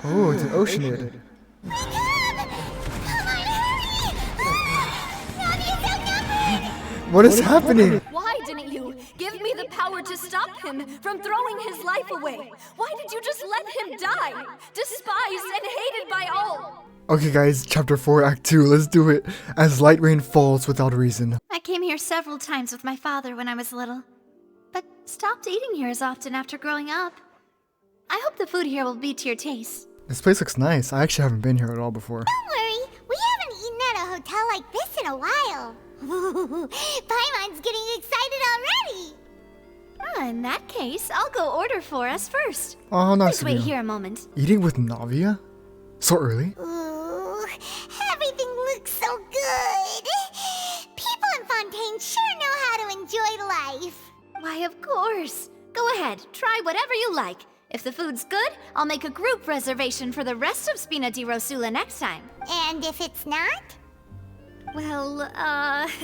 Oh, it's an oceanid. Come on, hurry! Navia's outnumbered! What is happening? Why didn't you give me the power to stop him from throwing his life away? Why did you just let him die? Despised and hated by all. Okay guys, chapter 4, act 2, let's do it. As light rain falls without reason. I came here several times with my father when I was little, but stopped eating here as often after growing up. I hope the food here will be to your taste. This place looks nice. I actually haven't been here at all before. Don't worry, we haven't eaten at a hotel like this in a while. Paimon's getting excited already. In that case, I'll go order for us first. Oh, nice Please of wait you. here a moment. Eating with Navia? So early? Ooh, everything looks so good. People in Fontaine sure know how to enjoy life. Why, of course. Go ahead, try whatever you like. If the food's good, I'll make a group reservation for the rest of Spina di Rosula next time. And if it's not? Well,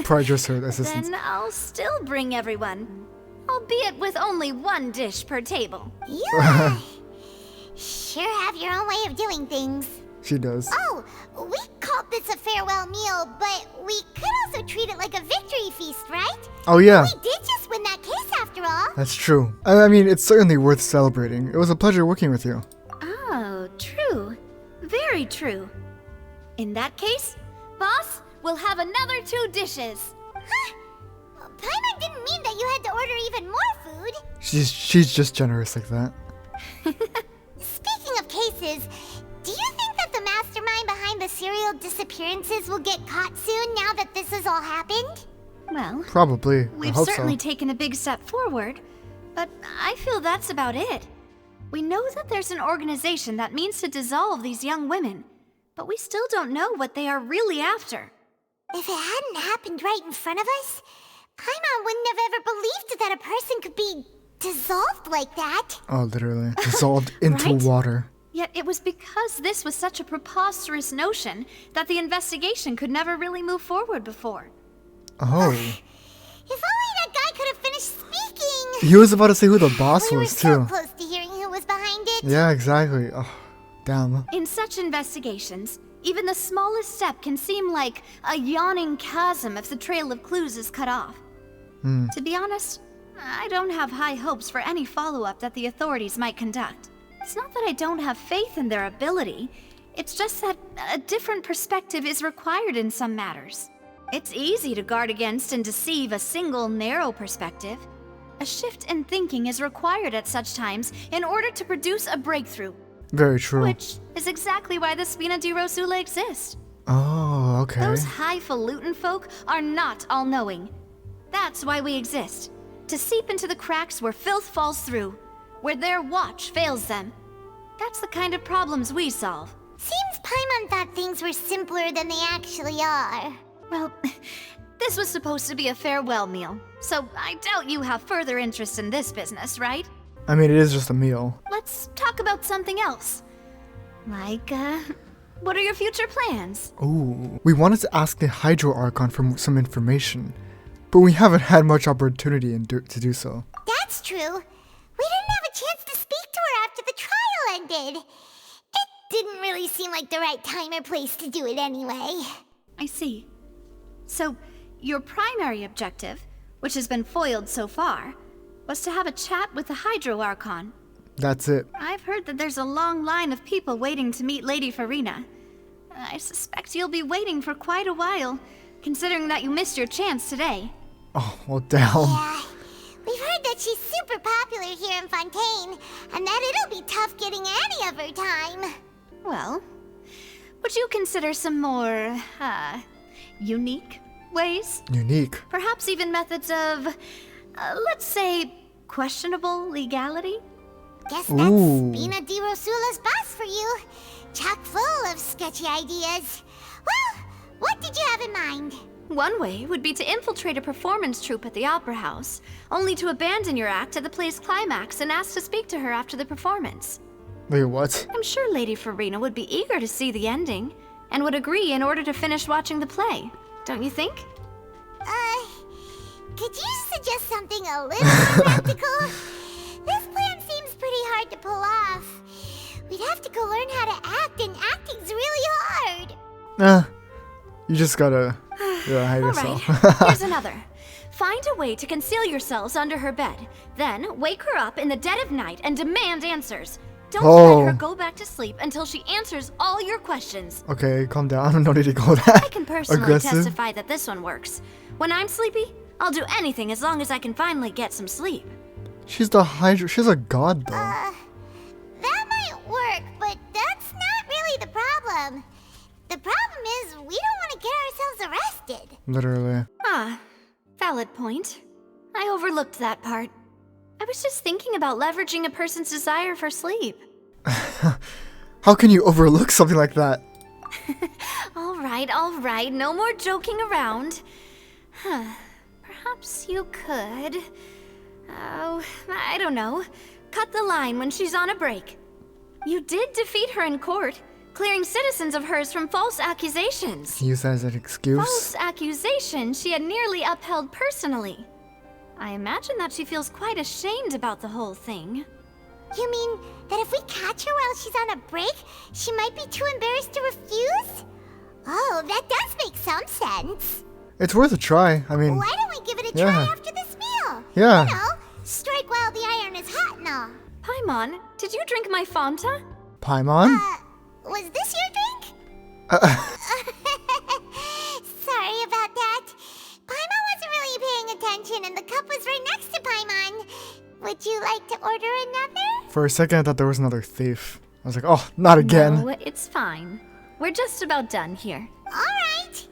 Probably just her assistant. then I'll still bring everyone. Albeit with only one dish per table. You sure have your own way of doing things. She does. Oh, we called this a farewell meal, but we could also treat it like a victory feast, right? Oh yeah, We did just win that case after all. that's true. I mean, it's certainly worth celebrating. It was a pleasure working with you. Oh, true. Very true. In that case, boss, we'll have another 2 dishes. Huh? Paimon didn't mean that you had to order even more food. She's just generous like that. Speaking of cases, do you think that the mastermind behind the serial disappearances will get caught soon now that this has all happened? Well, Probably. I we've hope certainly so. taken a big step forward, but I feel that's about it. We know that there's an organization that means to dissolve these young women, but we still don't know what they are really after. If it hadn't happened right in front of us, Paimon wouldn't have ever believed that a person could be dissolved like that. Oh, literally. Dissolved into Right? water. Yet it was because this was such a preposterous notion that the investigation could never really move forward before. Oh. If only that guy could have finished speaking. He was about to say who the boss We were was, so too. close to hearing who was behind it. Yeah, exactly. Oh, damn. In such investigations, even the smallest step can seem like a yawning chasm if the trail of clues is cut off. To be honest, I don't have high hopes for any follow-up that the authorities might conduct. It's not that I don't have faith in their ability, it's just that a different perspective is required in some matters. It's easy to guard against and deceive a single narrow perspective. A shift in thinking is required at such times in order to produce a breakthrough. Very true. Which is exactly why the Spina di Rosula exists. Oh, okay. Those highfalutin folk are not all-knowing. That's why we exist. To seep into the cracks where filth falls through, where their watch fails them. That's the kind of problems we solve. Seems Paimon thought things were simpler than they actually are. Well, this was supposed to be a farewell meal, so I doubt you have further interest in this business, right? I mean, it is just a meal. Let's talk about something else. Like, what are your future plans? Ooh. We wanted to ask the Hydro Archon for some information, but we haven't had much opportunity to do so. That's true. We didn't have a chance to speak to her after the trial ended. It didn't really seem like the right time or place to do it anyway. I see. So, your primary objective, which has been foiled so far, was to have a chat with the Hydro Archon. That's it. I've heard that there's a long line of people waiting to meet Lady Farina. I suspect you'll be waiting for quite a while, considering that you missed your chance today. Oh, well, damn. Yeah, we've heard that she's super popular here in Fontaine, and that it'll be tough getting any of her time. Well, would you consider some more, unique ways? Unique. Perhaps even methods of, let's say, questionable legality? Guess that's Ooh. Spina di Rosula's boss for you. Chock full of sketchy ideas. Well, what did you have in mind? One way would be to infiltrate a performance troupe at the Opera House, only to abandon your act at the play's climax and ask to speak to her after the performance. Wait, what? I'm sure Lady Farina would be eager to see the ending, and would agree in order to finish watching the play. Don't you think? Could you suggest something a little more practical? This plan seems pretty hard to pull off. We'd have to go learn how to act, and acting's really hard. You just gotta hide yourself. Alright, here's another. Find a way to conceal yourselves under her bed. Then wake her up in the dead of night and demand answers. Don't let her go back to sleep until she answers all your questions. Okay, calm down. No need to go that I can personally aggressive. testify that this one works. When I'm sleepy, I'll do anything as long as I can finally get some sleep. She's the Hydra. She's a god, though. That might work, but that's not really the problem. The problem is we don't want to get ourselves arrested. Literally. Ah, valid point. I overlooked that part. I was just thinking about leveraging a person's desire for sleep. How can you overlook something like that? All right, no more joking around. Perhaps you could... Oh, I don't know. Cut the line when she's on a break. You did defeat her in court, clearing citizens of hers from false accusations. Use that as an excuse? False accusations she had nearly upheld personally. I imagine that she feels quite ashamed about the whole thing. You mean that if we catch her while she's on a break, she might be too embarrassed to refuse? Oh, that does make some sense. It's worth a try. I mean... Why don't we give it a try after this meal? Yeah. You know, strike while the iron is hot and all. Paimon, did you drink my Fanta? Paimon? Was this your drink? Sorry about that. Paimon wasn't really paying attention and the cup was right next to Paimon. Would you like to order another? For a second, I thought there was another thief. I was like, oh, not again. No, it's fine. We're just about done here. Alright.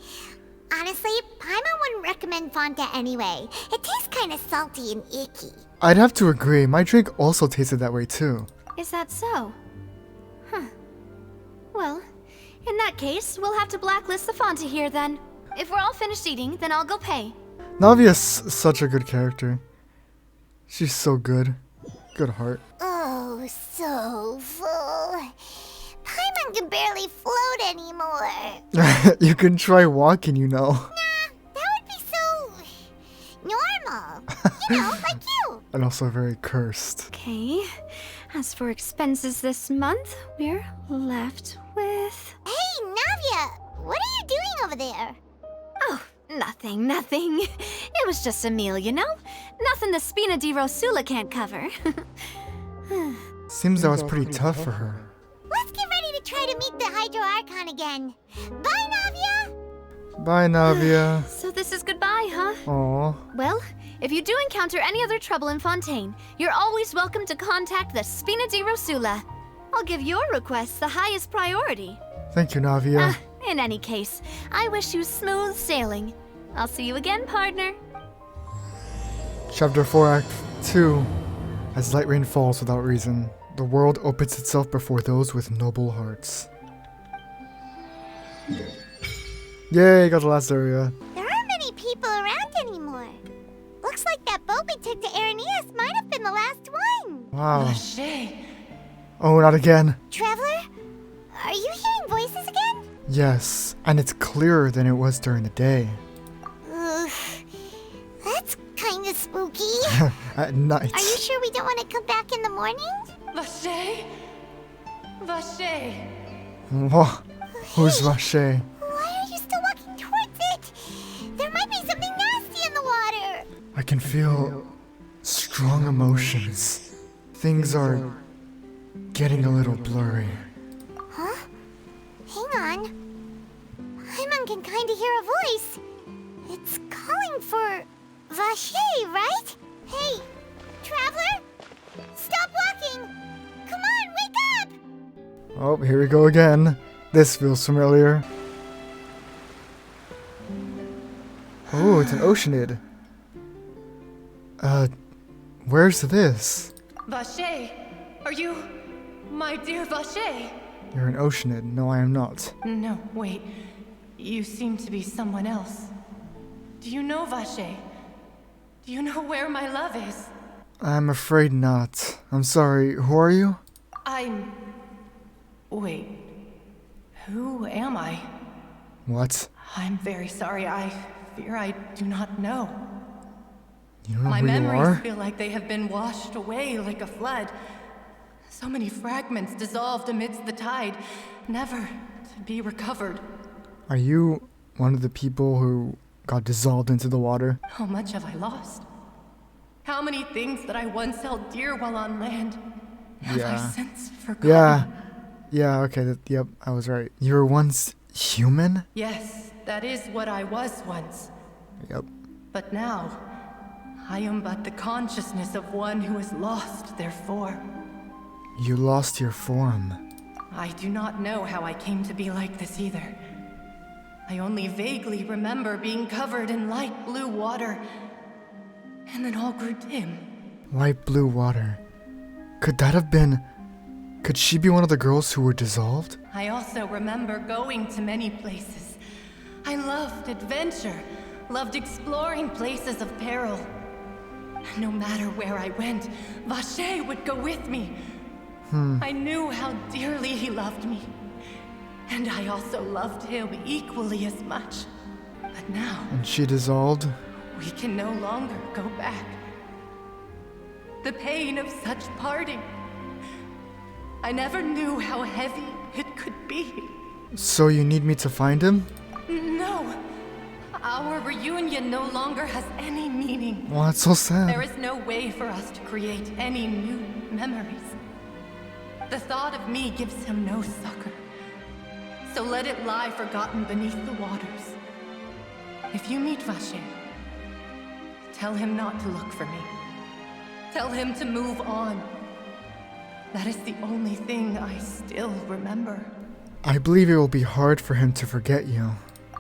Honestly, Paimon wouldn't recommend Fontaine anyway. It tastes kind of salty and icky. I'd have to agree. My drink also tasted that way too. Is that so? Huh. Well, in that case, we'll have to blacklist the Fanta here then. If we're all finished eating, then I'll go pay. Navia's such a good character. She's so good. Good heart. Oh, so full. Paimon can barely float anymore. You can try walking, you know. Nah, that would be so... normal. You know, like you. And also very cursed. Okay. As for expenses this month, we're left with... Hey, Navia, what are you doing over there? Oh, nothing. It was just a meal, you know? Nothing the Spina di Rosula can't cover. Seems that was pretty tough for her. Let's get ready to try to meet the Hydro Archon again. Bye, Navia! Bye, Navia. So this is goodbye, huh? Aw. Well, if you do encounter any other trouble in Fontaine, you're always welcome to contact the Spina di Rosula. I'll give your requests the highest priority. Thank you, Navia. In any case, I wish you smooth sailing. I'll see you again, partner. Chapter 4, Act 2. As light rain falls without reason, the world opens itself before those with noble hearts. Yay, got the last area. There aren't many people around anymore. Looks like that boat we took to Araneus might have been the last one. Wow. Oh, not again. Traveler, are you hearing voices again? Yes, and it's clearer than it was during the day. Ugh, that's kinda spooky. At night. Are you sure we don't want to come back in the morning? Vache? Whoa. Who's Vache? Why are you still walking towards it? There might be something nasty in the water. I can feel strong emotions. Things are getting a little blurry. Huh? Hang on. Paimon can kinda hear a voice. It's calling for Vache, right? Hey, traveler! Stop walking! Come on, wake up! Oh, here we go again. This feels familiar. Oh, it's an oceanid. Where's this? Vache, are you my dear Vache? You're an oceanid. No, I am not. No, wait. You seem to be someone else. Do you know Vache? Do you know where my love is? I'm afraid not. I'm sorry. Who are you? Wait. Who am I? What? I'm very sorry. I fear I do not know. You don't know My who you memories are? feel like they have been washed away like a flood. So many fragments dissolved amidst the tide, never to be recovered. Are you one of the people who got dissolved into the water? How much have I lost? How many things that I once held dear while on land have I since forgotten? Yeah, okay, yep, I was right. You were once human? Yes, that is what I was once. Yep. But now, I am but the consciousness of one who has lost their form. You lost your form. I do not know how I came to be like this either. I only vaguely remember being covered in light blue water, and then all grew dim. Light blue water. Could that have been... Could she be one of the girls who were dissolved? I also remember going to many places. I loved adventure, loved exploring places of peril. No matter where I went, Vacher would go with me. I knew how dearly he loved me. And I also loved him equally as much. But now... And she dissolved? We can no longer go back. The pain of such parting. I never knew how heavy it could be. So you need me to find him? No. Our reunion no longer has any meaning. Well, that's so sad. There is no way for us to create any new memories. The thought of me gives him no succor. So let it lie forgotten beneath the waters. If you meet Vacher, tell him not to look for me. Tell him to move on. That is the only thing I still remember. I believe it will be hard for him to forget you.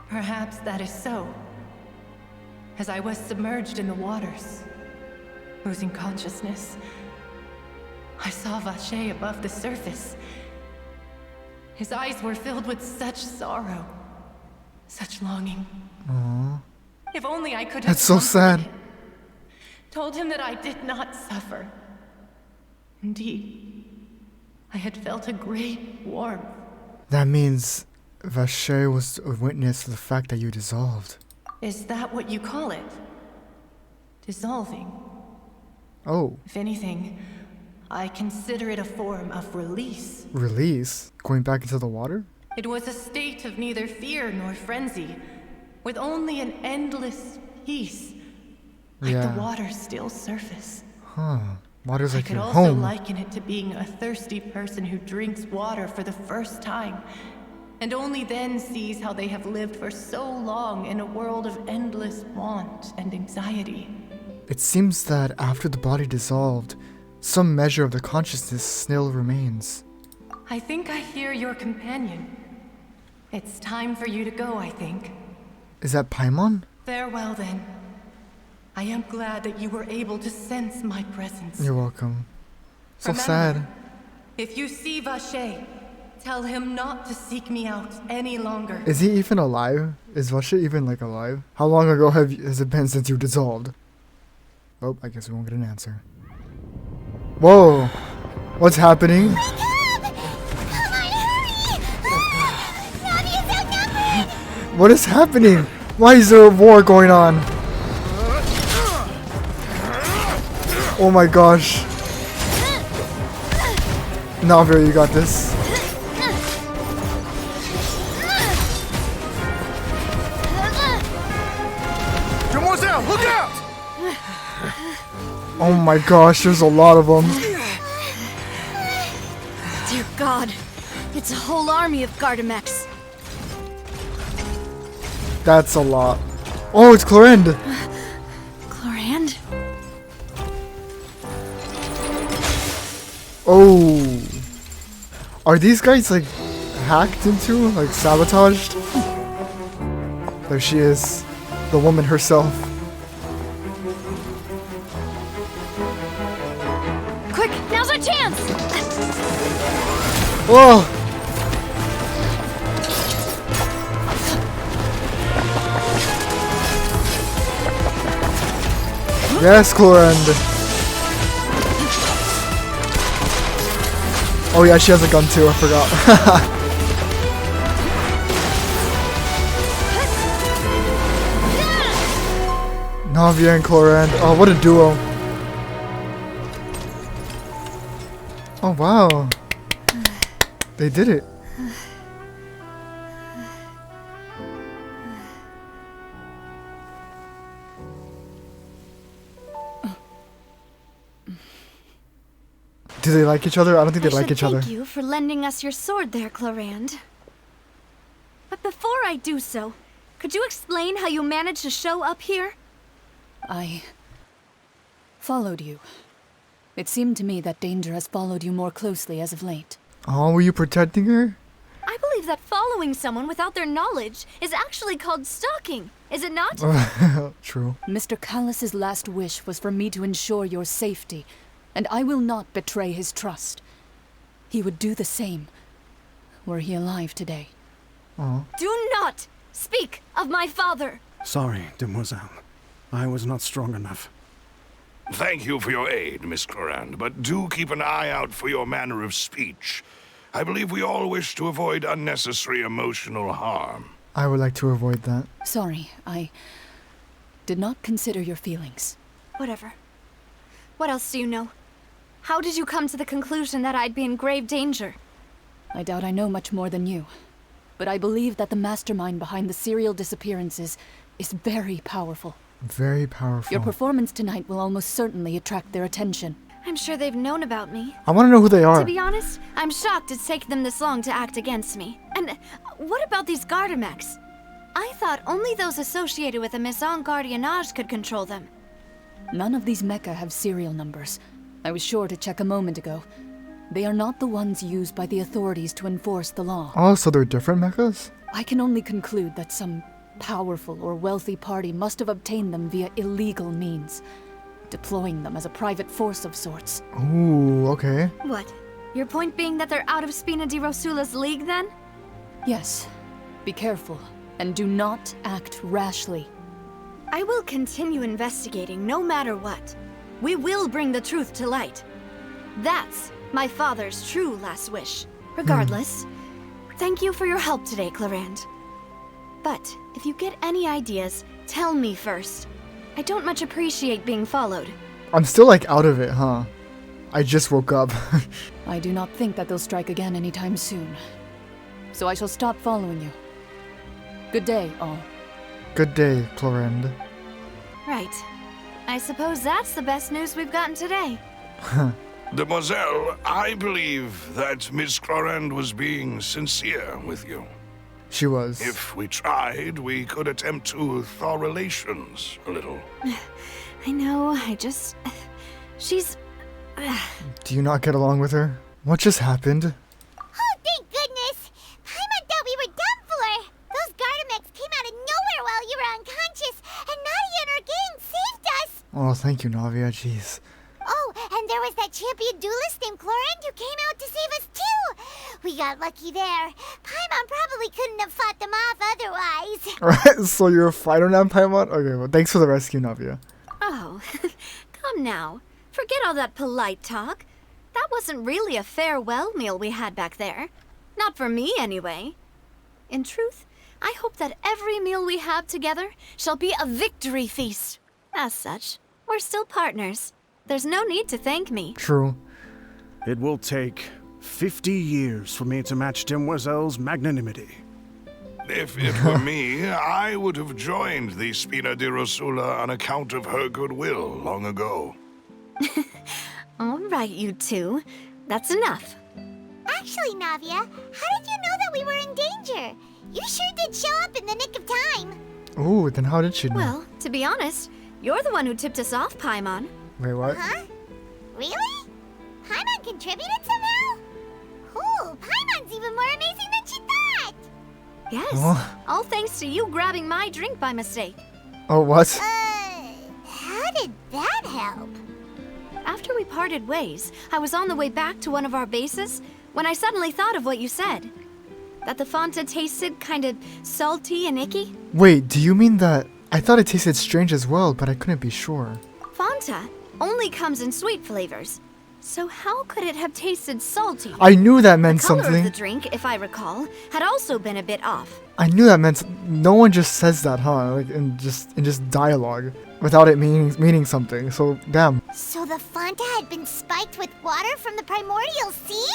Perhaps that is so. As I was submerged in the waters, losing consciousness, I saw Vacher above the surface. His eyes were filled with such sorrow, such longing. Aww. If only I could have That's so sad. him, told him that I did not suffer. Indeed, I had felt a great warmth. That means Vacher was a witness to the fact that you dissolved. Is that what you call it? Dissolving? Oh. If anything, I consider it a form of release. Release? Going back into the water? It was a state of neither fear nor frenzy, with only an endless peace, like the water's still surface. Huh. Water's like your I could also home. liken it to being a thirsty person who drinks water for the first time, and only then sees how they have lived for so long in a world of endless want and anxiety. It seems that after the body dissolved, some measure of the consciousness still remains. I think I hear your companion. It's time for you to go, I think. Is that Paimon? Farewell, then. I am glad that you were able to sense my presence. You're welcome. So Remember, sad. If you see Vacher, tell him not to seek me out any longer. Is he even alive? Is Vacher even like alive? How long ago has it been since you dissolved? Oh, I guess we won't get an answer. Whoa! What's happening? Come on, hurry! Navia's outnumbered! What is happening? Why is there a war going on? Oh my gosh. Navia, you got this. Demoiselle, look out! Oh my gosh, there's a lot of them. Dear God, it's a whole army of Gardamex. That's a lot. Oh, it's Clorinde. Clorinde? Oh. Are these guys like hacked into? Like sabotaged? There she is. The woman herself. Quick, now's our chance! Whoa! Yes, Clorinde. Oh yeah, she has a gun too, I forgot. Navia and Clorinde. Oh, what a duo. Oh wow. They did it. Do they like each other? I don't think they like each other. Thank you for lending us your sword there, Clorinde. But before I do so, could you explain how you managed to show up here? I followed you. It seemed to me that danger has followed you more closely as of late. Oh, were you protecting her? I believe that following someone without their knowledge is actually called stalking, is it not? True. Mr. Callus's last wish was for me to ensure your safety, and I will not betray his trust. He would do the same, were he alive today. Oh. Do not speak of my father! Sorry, demoiselle. I was not strong enough. Thank you for your aid, Miss Clorinde, but do keep an eye out for your manner of speech. I believe we all wish to avoid unnecessary emotional harm. I would like to avoid that. Sorry, I did not consider your feelings. Whatever. What else do you know? How did you come to the conclusion that I'd be in grave danger? I doubt I know much more than you, but I believe that the mastermind behind the serial disappearances is very powerful. Very powerful. Your performance tonight will almost certainly attract their attention. I'm sure they've known about me. I want to know who they are. To be honest, I'm shocked it's taken them this long to act against me. And what about these Gardamex? I thought only those associated with a Maison Gardiennage could control them. None of these mecha have serial numbers. I was sure to check a moment ago. They are not the ones used by the authorities to enforce the law. Oh, so they're different mechas? I can only conclude that some powerful or wealthy party must have obtained them via illegal means, deploying them as a private force of sorts. Ooh, okay. What? Your point being that they're out of Spina di Rosula's league, then? Yes. Be careful, and do not act rashly. I will continue investigating no matter what. We will bring the truth to light. That's my father's true last wish. Regardless, thank you for your help today, Clorinde. But if you get any ideas, tell me first. I don't much appreciate being followed. I'm still like out of it, huh? I just woke up. I do not think that they'll strike again anytime soon. So I shall stop following you. Good day, all. Good day, Clorinde. Right. I suppose that's the best news we've gotten today. Demoiselle, I believe that Miss Clorinde was being sincere with you. She was. If we tried, we could attempt to thaw relations a little. I know, she's... Do you not get along with her? What just happened? Oh, thank goodness! Paimon thought we were done for! Those Gardamex came out of nowhere while you were unconscious, and Nadia and her gang saved us! Oh, thank you, Navia. Jeez. Oh, and there was that champion duelist named Clorinde who came out to save us too! We got lucky there. Paimon probably couldn't have fought them off otherwise. Alright, so you're a fighter now, Paimon? Okay, well, thanks for the rescue, Navia. Oh, come now. Forget all that polite talk. That wasn't really a farewell meal we had back there. Not for me, anyway. In truth, I hope that every meal we have together shall be a victory feast. As such, we're still partners. There's no need to thank me. True. It will take 50 years for me to match Demoiselle's magnanimity. If it were me, I would have joined the Spina di Rosula on account of her goodwill long ago. All right, you two. That's enough. Actually, Navia, how did you know that we were in danger? You sure did show up in the nick of time. Ooh, then how did she know? Well, to be honest, you're the one who tipped us off, Paimon. Wait, what? Huh? Really? Paimon contributed somehow? Ooh, Paimon's even more amazing than she thought! Yes, Oh. all thanks to you grabbing my drink by mistake. Oh, what? How did that help? After we parted ways, I was on the way back to one of our bases when I suddenly thought of what you said. That the Fanta tasted kind of salty and icky. Wait, do you mean that... I thought it tasted strange as well, but I couldn't be sure. Fanta only comes in sweet flavors. So how could it have tasted salty? I knew that meant The color something. of the drink, if I recall, had also been a bit off. I knew that meant... No one just says that, huh? Like, in just dialogue. without it meaning something. So damn. So the Fonta had been spiked with water from the primordial sea?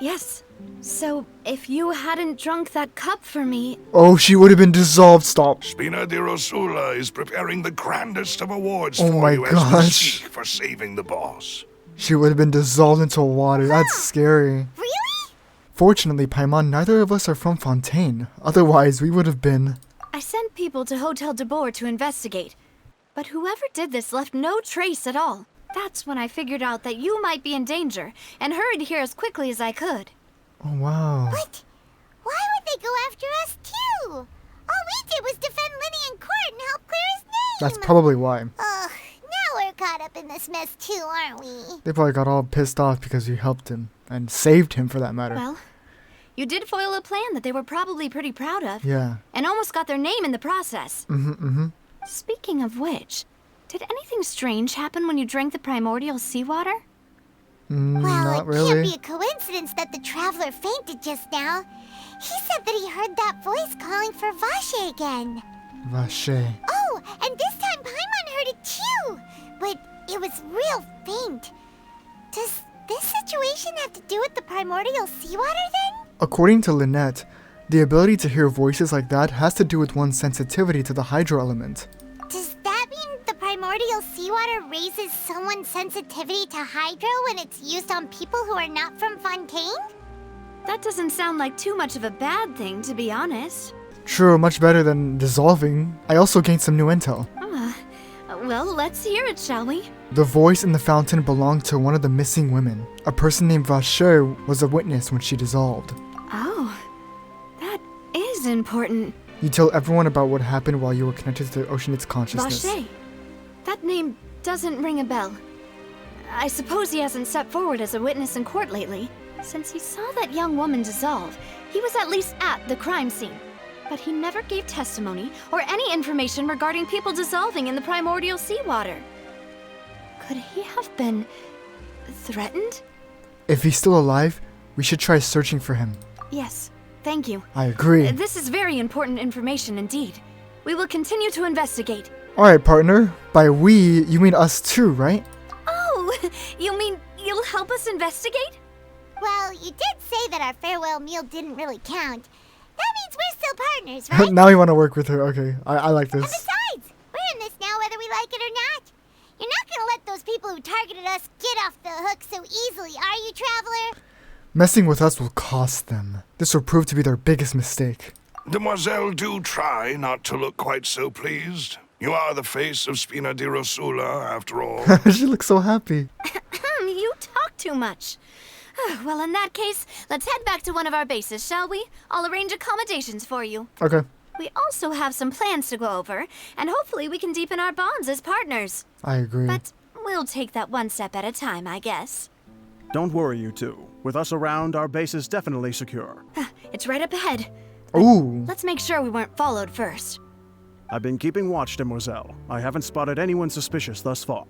Yes. So, if you hadn't drunk that cup for me... Oh, she would have been dissolved. Stop. Spina di Rosula is preparing the grandest of awards Oh for my you as we gosh. speak for saving the boss. She would have been dissolved into water. That's scary. Really? Fortunately, Paimon, neither of us are from Fontaine. Otherwise, we would have been... I sent people to Hotel de Boer to investigate. But whoever did this left no trace at all. That's when I figured out that you might be in danger, and hurried here as quickly as I could. Oh, wow. But why would they go after us too? All we did was defend Lyney in court and help clear his name. That's probably why. Ugh, now we're caught up in this mess too, aren't we? They probably got all pissed off because you helped him. And saved him, for that matter. Well, you did foil a plan that they were probably pretty proud of. Yeah. And almost got their name in the process. Speaking of which, did anything strange happen when you drank the primordial seawater? Well, Not it really. can't be a coincidence that the traveler fainted just now. He said that he heard that voice calling for Vache again. Vache. Oh, and this time Paimon heard it too. But it was real faint. Does this situation have to do with the primordial seawater then? According to Lynette, the ability to hear voices like that has to do with one's sensitivity to the hydro element. Does that mean the primordial seawater raises someone's sensitivity to hydro when it's used on people who are not from Fontaine? That doesn't sound like too much of a bad thing, to be honest. True, much better than dissolving. I also gained some new intel. Well, let's hear it, shall we? The voice in the fountain belonged to one of the missing women. A person named Vache was a witness when she dissolved. Oh, that is important. You tell everyone about what happened while you were connected to Oceanit's consciousness. Vache. That name doesn't ring a bell. I suppose he hasn't stepped forward as a witness in court lately. Since he saw that young woman dissolve, he was at least at the crime scene. But he never gave testimony or any information regarding people dissolving in the primordial seawater. Could he have been threatened? If he's still alive, we should try searching for him. Yes, thank you. I agree. This is very important information indeed. We will continue to investigate. Alright, partner. By we, you mean us too, right? Oh, you mean you'll help us investigate? Well, you did say that our farewell meal didn't really count. That means we're still partners, right? Now you want to work with her. Okay, I like And this. besides, we're in this now whether we like it or not. You're not gonna let those people who targeted us get off the hook so easily, are you, Traveler? Messing with us will cost them. This will prove to be their biggest mistake. Demoiselle, do try not to look quite so pleased. You are the face of Spina di Rosula, after all. She looks so happy. You talk too much. Well, in that case, let's head back to one of our bases, shall we? I'll arrange accommodations for you. Okay, We also have some plans to go over, and hopefully we can deepen our bonds as partners. I agree. But we'll take that one step at a time, I guess. Don't worry, you two. With us around, our base is definitely secure. It's right up ahead. Ooh, Let's make sure we weren't followed first. I've been keeping watch, Demoiselle. I haven't spotted anyone suspicious thus far.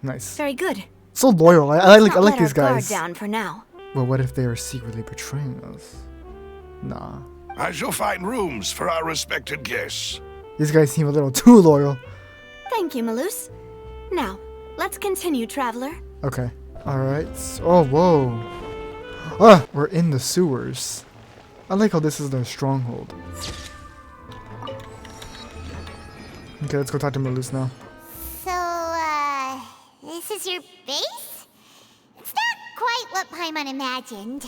nice. Very good. So loyal. I like Not let these our guard guys. down for now. Well, what if they are secretly betraying us? Nah. I shall find rooms for our respected guests. These guys seem a little too loyal. Thank you, Malus. Now, let's continue, Traveler. Okay. Alright. Oh, whoa. Ah, we're in the sewers. I like how this is their stronghold. Okay, let's go talk to Malus now. So, this is your base? It's not quite what Paimon imagined.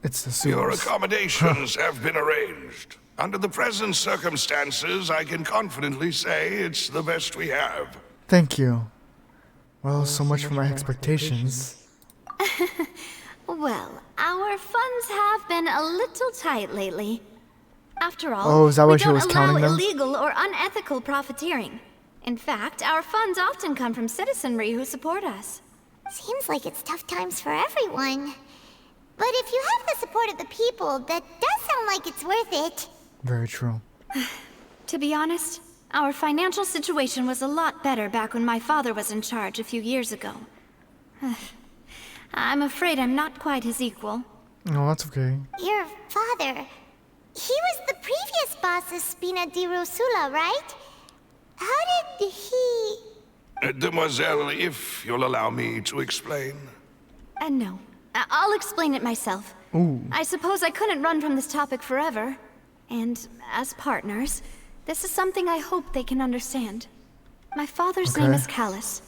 It's the Your sewers. accommodations have been arranged. Under the present circumstances, I can confidently say it's the best we have. Thank you. Well, so much for my expectations. Well, our funds have been a little tight lately. After all, Oh, is that we why she don't was allow counting them? illegal or unethical profiteering. In fact, our funds often come from citizenry who support us. Seems like it's tough times for everyone. But if you have the support of the people, that does sound like it's worth it. Very true. To be honest, our financial situation was a lot better back when my father was in charge a few years ago. I'm afraid I'm not quite his equal. No, that's okay. Your father, he was the previous boss of Spina di Rosula, right? How did he... Demoiselle, if you'll allow me to explain. No. I'll explain it myself. Ooh. I suppose I couldn't run from this topic forever. And as partners, this is something I hope they can understand. My father's name is Callus.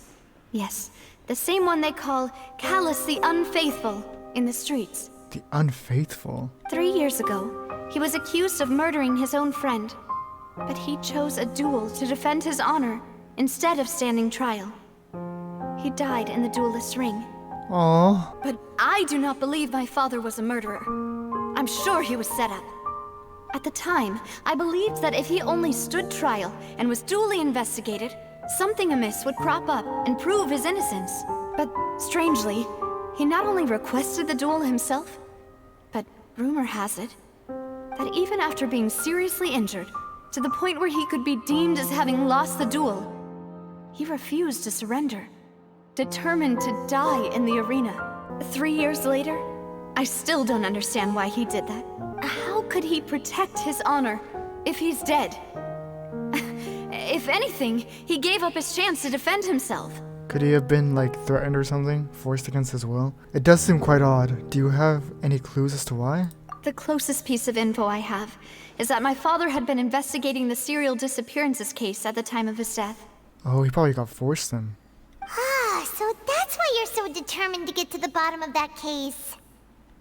Yes, the same one they call Callus the Unfaithful in the streets. The Unfaithful? 3 years ago, he was accused of murdering his own friend. But he chose a duel to defend his honor instead of standing trial. He died in the duelist's ring. Aww. But I do not believe my father was a murderer. I'm sure he was set up. At the time, I believed that if he only stood trial and was duly investigated, something amiss would crop up and prove his innocence. But strangely, he not only requested the duel himself, but rumor has it that even after being seriously injured, to the point where he could be deemed as having lost the duel, he refused to surrender, determined to die in the arena. 3 years later, I still don't understand why he did that. How could he protect his honor if he's dead? If anything, he gave up his chance to defend himself. Could he have been, like, threatened or something? Forced against his will? It does seem quite odd. Do you have any clues as to why? The closest piece of info I have is that my father had been investigating the serial disappearances case at the time of his death. Oh, he probably got forced then. Ah, so that's why you're so determined to get to the bottom of that case.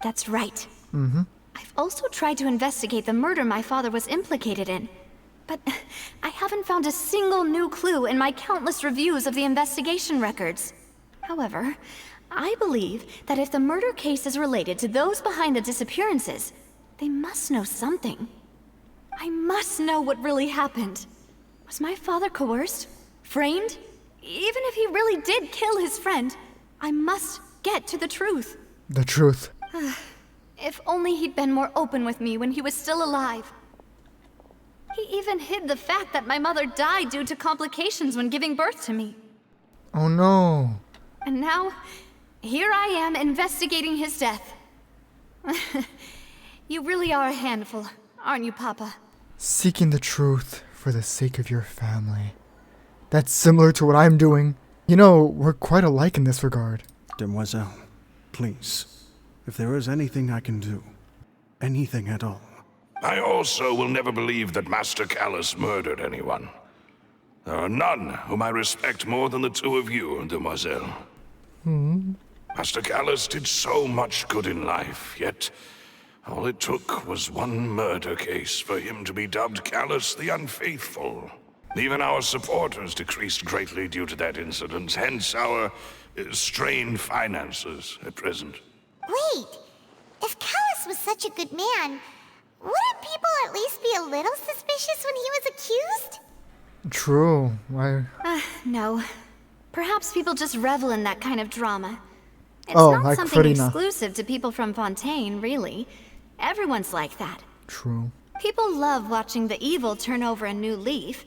That's right. Mm-hmm. I've also tried to investigate the murder my father was implicated in, but I haven't found a single new clue in my countless reviews of the investigation records. However, I believe that if the murder case is related to those behind the disappearances, they must know something. I must know what really happened. Was my father coerced? Framed? Even if he really did kill his friend, I must get to the truth. The truth. If only he'd been more open with me when he was still alive. He even hid the fact that my mother died due to complications when giving birth to me. Oh no. And now, here I am investigating his death. You really are a handful, aren't you, Papa? Seeking the truth for the sake of your family. That's similar to what I'm doing. You know, we're quite alike in this regard. Demoiselle, please, if there is anything I can do, anything at all. I also will never believe that Master Callus murdered anyone. There are none whom I respect more than the two of you, Demoiselle. Master Callus did so much good in life, yet all it took was one murder case for him to be dubbed Callus the Unfaithful. Even our supporters decreased greatly due to that incident, hence our strained finances at present. Wait, if Callus was such a good man, wouldn't people at least be a little suspicious when he was accused? True. Why? No. Perhaps people just revel in that kind of drama. It's Oh, not like something Farina. exclusive to people from Fontaine, really. Everyone's like that. True. People love watching the evil turn over a new leaf,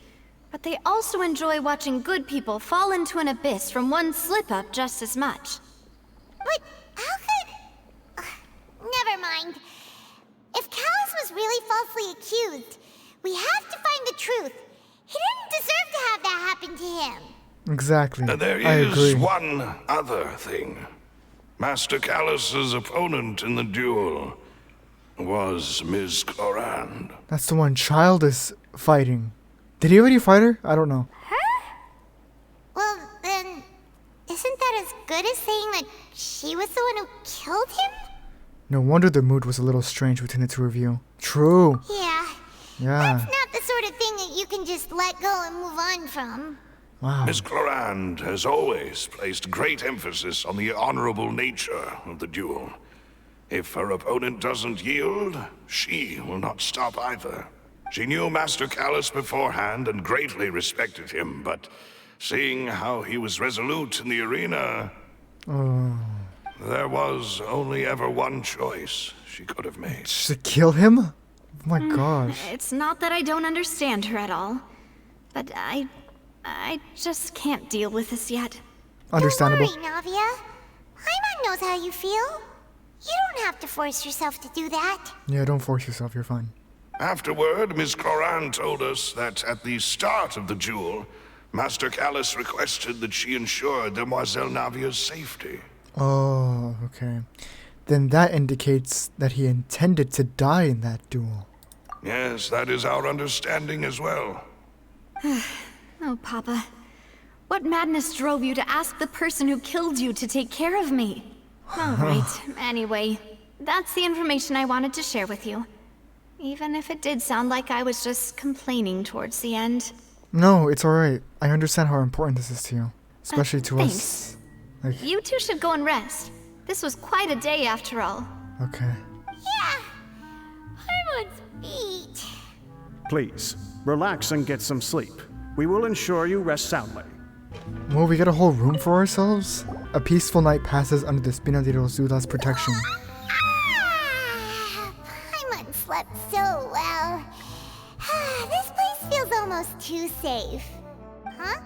but they also enjoy watching good people fall into an abyss from one slip-up just as much. But how could... never mind. If Callus was really falsely accused, we have to find the truth. He didn't deserve to have that happen to him. Exactly. There I is agree. one other thing. Master Callus's opponent in the duel was Ms. Clorinde. That's the one Child is fighting. Did he already fight her? I don't know. Well, then, isn't that as good as saying that she was the one who killed him? No wonder the mood was a little strange between the two of you. True. Yeah. Yeah. That's not the sort of thing that you can just let go and move on from. Wow. Ms. Clorinde has always placed great emphasis on the honorable nature of the duel. If her opponent doesn't yield, she will not stop either. She knew Master Callus beforehand and greatly respected him, but seeing how he was resolute in the arena, there was only ever one choice she could have made. Just to kill him? Oh my gosh. It's not that I don't understand her at all, but I just can't deal with this yet. Understandable. Don't worry, Navia. Paimon knows how you feel. You don't have to force yourself to do that. Yeah, don't force yourself. You're fine. Afterward, Miss Clorinde told us that at the start of the duel, Master Callus requested that she ensure Demoiselle Navia's safety. Oh, okay. Then that indicates that he intended to die in that duel. Yes, that is our understanding as well. Oh, Papa. What madness drove you to ask the person who killed you to take care of me? All right. Anyway, that's the information I wanted to share with you. Even if it did sound like I was just complaining towards the end. No, it's alright. I understand how important this is to you. Especially to thanks. us. Like, You two should go and rest. This was quite a day after all. okay. Yeah. Harmon's beat. Please, relax and get some sleep. We will ensure you rest soundly. Well, we get a whole room for ourselves? A peaceful night passes under the Spina de Rosula's protection. Paimon slept so well. This place feels almost too safe. Huh?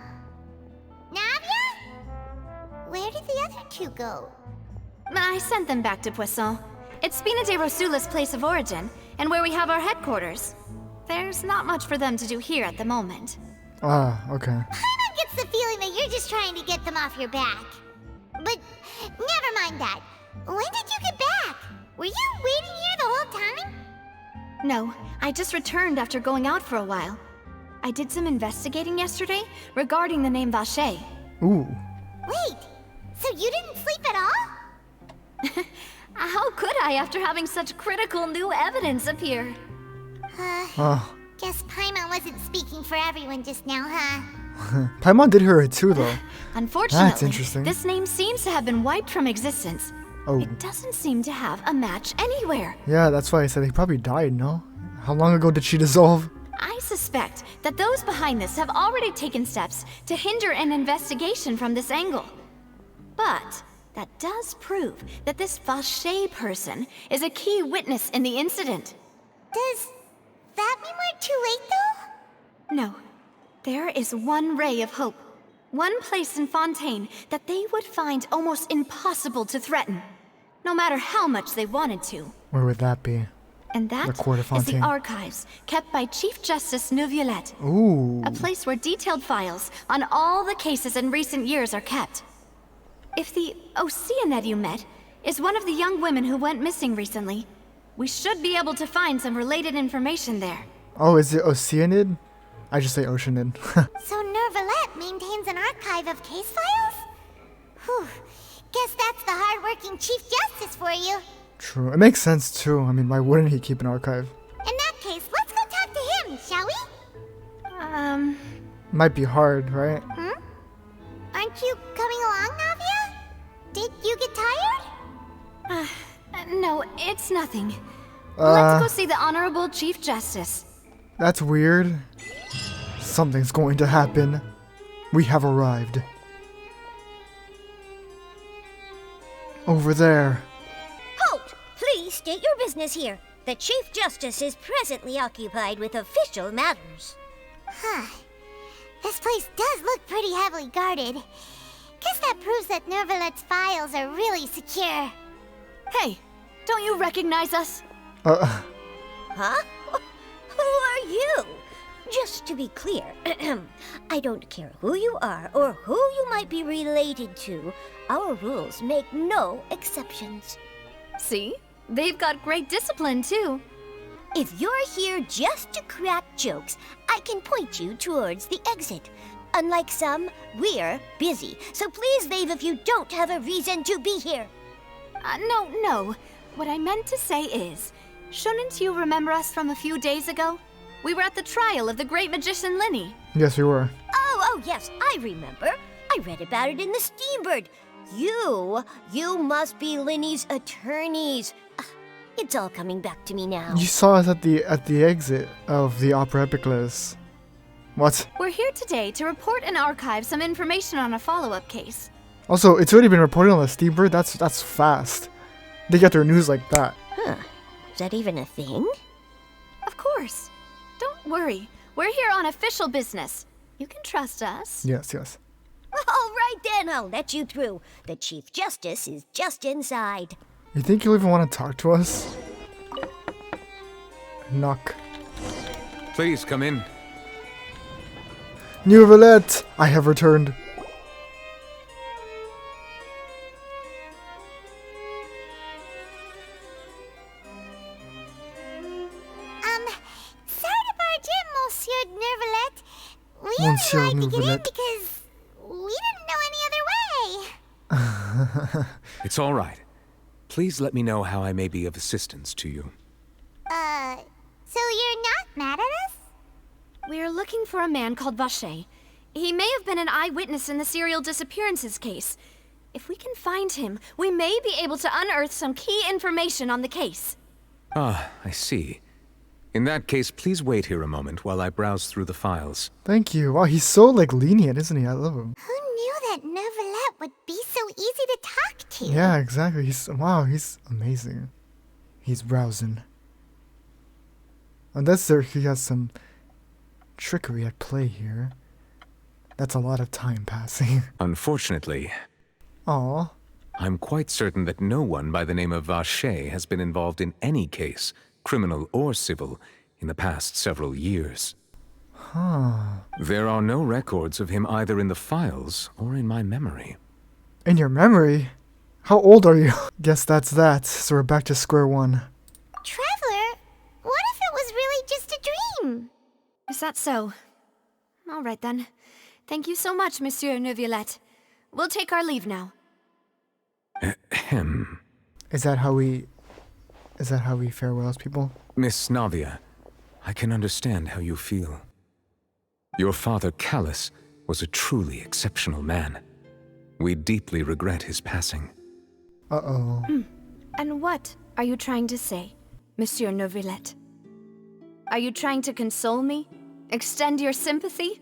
Navia? Where did the other two go? I sent them back to Poisson. It's Spina de Rosula's place of origin, and where we have our headquarters. There's not much for them to do here at the moment. Ah, okay. Paimon gets the feeling that you're just trying to get them off your back. But never mind that. When did you get back? Were you waiting here the whole time? No, I just returned after going out for a while. I did some investigating yesterday regarding the name Vacher. Ooh. Wait, so you didn't sleep at all? How could I after having such critical new evidence appear? Oh. Guess Paimon wasn't speaking for everyone just now, huh? Paimon did hear it too, though. Unfortunately, That's interesting. this name seems to have been wiped from existence. Oh. It doesn't seem to have a match anywhere. Yeah, that's why I said he probably died, no? How long ago did she dissolve? I suspect that those behind this have already taken steps to hinder an investigation from this angle. But that does prove that this Vacher person is a key witness in the incident. Does that mean we're too late, though? No. There is one ray of hope. One place in Fontaine that they would find almost impossible to threaten, no matter how much they wanted to. Where would that be? And that The Court of is the Fontaine. archives kept by Chief Justice Neuvillette. Ooh. A place where detailed files on all the cases in recent years are kept. If the Oceanid you met is one of the young women who went missing recently, we should be able to find some related information there. Oh, is it Oceanid? I just say Oceanid. So Neuvillette maintains an archive of case files? Whew. Guess that's the hard-working Chief Justice for you. True. It makes sense too. I mean, why wouldn't he keep an archive? In that case, let's go talk to him, shall we? Might be hard, right? Aren't you coming along, Navia? Did you get tired? No, it's nothing. Let's go see the Honorable Chief Justice. That's weird. Something's going to happen. We have arrived. Over there. Halt! Please state your business here. The Chief Justice is presently occupied with official matters. Huh. This place does look pretty heavily guarded. Guess that proves that Neuvillette's files are really secure. Hey, don't you recognize us? Huh? Who are you? Just to be clear, I don't care who you are or who you might be related to. Our rules make no exceptions. See? They've got great discipline, too. If you're here just to crack jokes, I can point you towards the exit. Unlike some, we're busy, so please leave if you don't have a reason to be here. No. What I meant to say is, shouldn't you remember us from a few days ago? We were at the trial of the great magician Lyney. Yes, we were. Oh, yes, I remember. I read about it in the Steambird. You must be Lyney's attorneys. It's all coming back to me now. You saw us at the exit of the Opera Epiclès. What? We're here today to report and archive some information on a follow-up case. Also, it's already been reported on the Steambird. That's fast. They get their news like that. Huh. Is that even a thing? Of course. Don't worry. We're here on official business. You can trust us. Yes. All right then, I'll let you through. The Chief Justice is just inside. You think you'll even want to talk to us? Knock. Please come in. Neuvillette, I have returned. Sorry to barge in, Monsieur Neuvillette. We Monsieur only tried to get in Neuvillette. because we didn't know any other way. It's all right. Please let me know how I may be of assistance to you. So you're not mad at us? We're looking for a man called Vacher. He may have been an eyewitness in the serial disappearances case. If we can find him, we may be able to unearth some key information on the case. Ah, I see. In that case, please wait here a moment while I browse through the files. Thank you. Wow, he's so like lenient, isn't he? I love him. Who knew that Neuvillette would be so easy to talk to? Yeah, exactly. He's amazing. He's browsing. Unless he has some trickery at play here. That's a lot of time passing. Unfortunately, Aw. I'm quite certain that no one by the name of Vacher has been involved in any case, criminal or civil, in the past several years. Huh. There are no records of him either in the files or in my memory. In your memory? How old are you? Guess that's that. So we're back to square one. Traveler, what if it was really just a dream? Is that so? All right then. Thank you so much, Monsieur Neuvillette. We'll take our leave now. Ahem. Is that how we farewells people? Miss Navia, I can understand how you feel. Your father, Callus, was a truly exceptional man. We deeply regret his passing. Uh-oh. And what are you trying to say, Monsieur Neuvillette? Are you trying to console me? Extend your sympathy?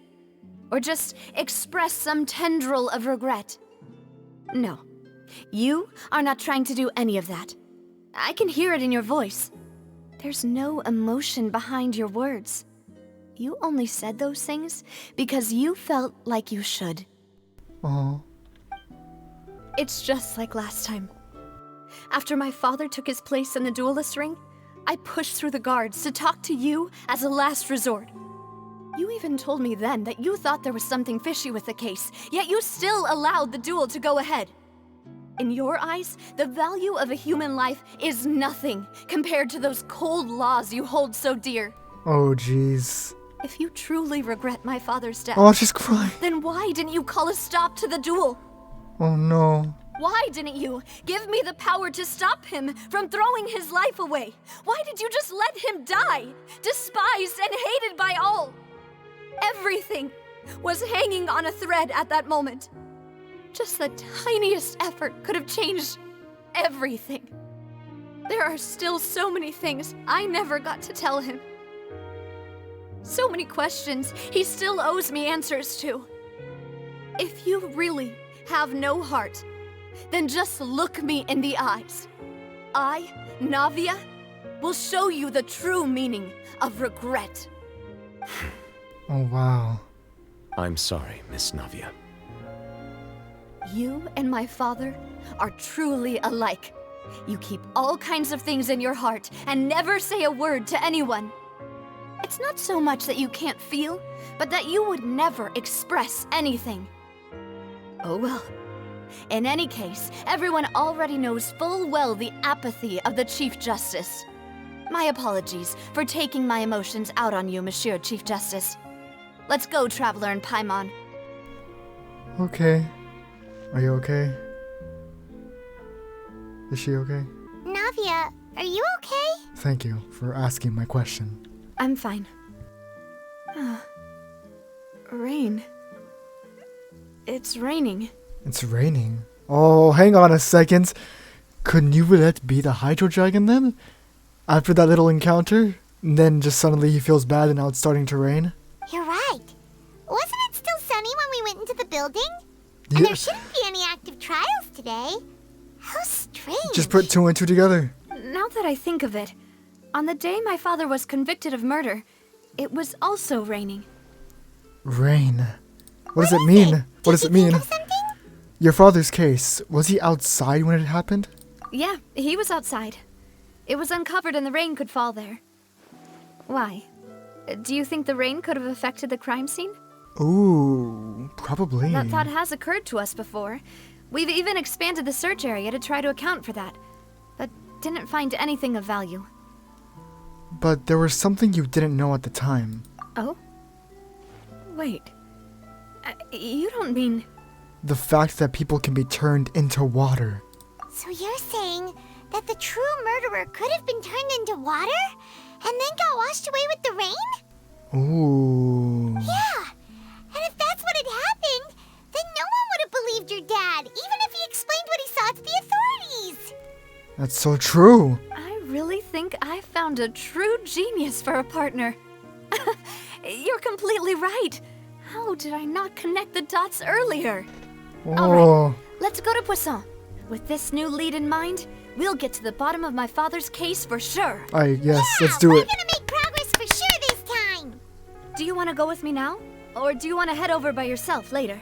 Or just express some tendril of regret? No. You are not trying to do any of that. I can hear it in your voice. There's no emotion behind your words. You only said those things because you felt like you should. Oh. It's just like last time. After my father took his place in the duelist ring, I pushed through the guards to talk to you as a last resort. You even told me then that you thought there was something fishy with the case, yet you still allowed the duel to go ahead. In your eyes, the value of a human life is nothing compared to those cold laws you hold so dear. Oh, jeez. If you truly regret my father's death, Oh, she's crying. then why didn't you call a stop to the duel? Oh, no. Why didn't you give me the power to stop him from throwing his life away? Why did you just let him die, despised and hated by all? Everything was hanging on a thread at that moment. Just the tiniest effort could have changed everything. There are still so many things I never got to tell him. So many questions he still owes me answers to. If you really have no heart, then just look me in the eyes. I, Navia, will show you the true meaning of regret. Oh, wow. I'm sorry, Miss Navia. You and my father are truly alike. You keep all kinds of things in your heart and never say a word to anyone. It's not so much that you can't feel, but that you would never express anything. Oh well. In any case, everyone already knows full well the apathy of the Chief Justice. My apologies for taking my emotions out on you, Monsieur Chief Justice. Let's go, Traveler and Paimon. Okay. Are you okay? Is she okay? Navia, are you okay? Thank you for asking my question. I'm fine. Rain. It's raining. It's raining. Oh, hang on a second. Could Neuvillette be the Hydro Dragon then? After that little encounter? And then just suddenly he feels bad and now it's starting to rain? You're right. Wasn't it still sunny when we went into the building? And there shouldn't be any active trials today. How strange. Just put two and two together. Now that I think of it, on the day my father was convicted of murder, it was also raining. Rain. What does it mean? What does it mean? Your father's case, was he outside when it happened? Yeah, he was outside. It was uncovered and the rain could fall there. Why? Do you think the rain could have affected the crime scene? Ooh, probably. That thought has occurred to us before. We've even expanded the search area to try to account for that, but didn't find anything of value. But there was something you didn't know at the time. Oh? Wait. You don't mean... The fact that people can be turned into water. So you're saying that the true murderer could have been turned into water and then got washed away with the rain? Ooh. Yeah. And if that's what had happened, then no one would have believed your dad, even if he explained what he saw to the authorities. That's so true. I really think I found a true genius for a partner. You're completely right. How did I not connect the dots earlier? Oh. Alright, let's go to Poisson. With this new lead in mind, we'll get to the bottom of my father's case for sure. Yes, let's do we're it. gonna make progress for sure this time. Do you want to go with me now? Or do you want to head over by yourself later?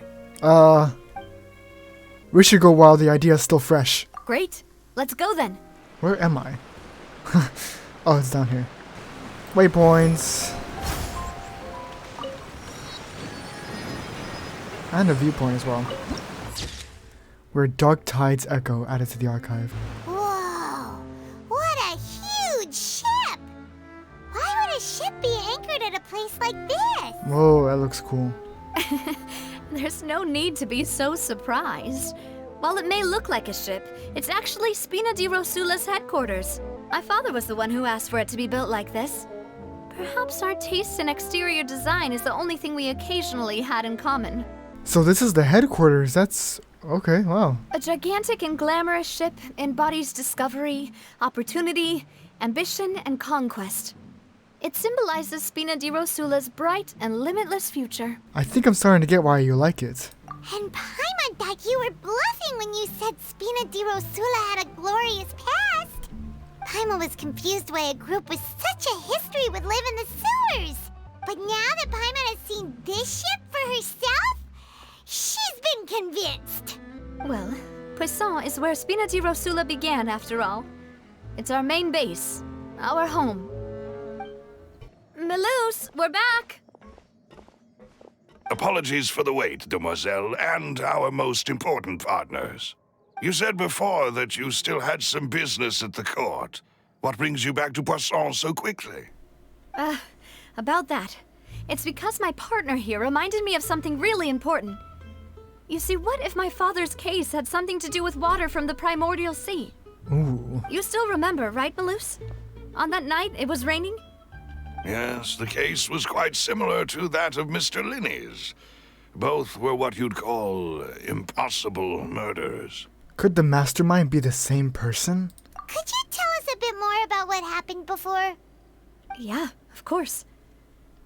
We should go while the idea's still fresh. Great. Let's go then. Where am I? Oh, it's down here. Waypoints. And a viewpoint as well. Where Dark Tides echo added to the archive. Whoa, what a huge ship! Why would a ship be anchored at a place like this? Whoa, that looks cool. There's no need to be so surprised. While it may look like a ship, it's actually Spina di Rosula's headquarters. My father was the one who asked for it to be built like this. Perhaps our taste in exterior design is the only thing we occasionally had in common. So this is the headquarters. That's... okay, wow. A gigantic and glamorous ship embodies discovery, opportunity, ambition, and conquest. It symbolizes Spina di Rosula's bright and limitless future. I think I'm starting to get why you like it. And Paimon thought you were bluffing when you said Spina di Rosula had a glorious past. Paimon was confused why a group with such a history would live in the sewers. But now that Paimon has seen this ship for herself, she's been convinced. Well, Poisson is where Spina di Rosula began, after all. It's our main base, our home. Melus, we're back! Apologies for the wait, demoiselle, and our most important partners. You said before that you still had some business at the court. What brings you back to Poisson so quickly? About that. It's because my partner here reminded me of something really important. You see, what if my father's case had something to do with water from the primordial sea? Ooh. You still remember, right, Melus? On that night, it was raining? Yes, the case was quite similar to that of Mr. Lyney's. Both were what you'd call impossible murders. Could the mastermind be the same person? Could you tell us a bit more about what happened before? Yeah, of course.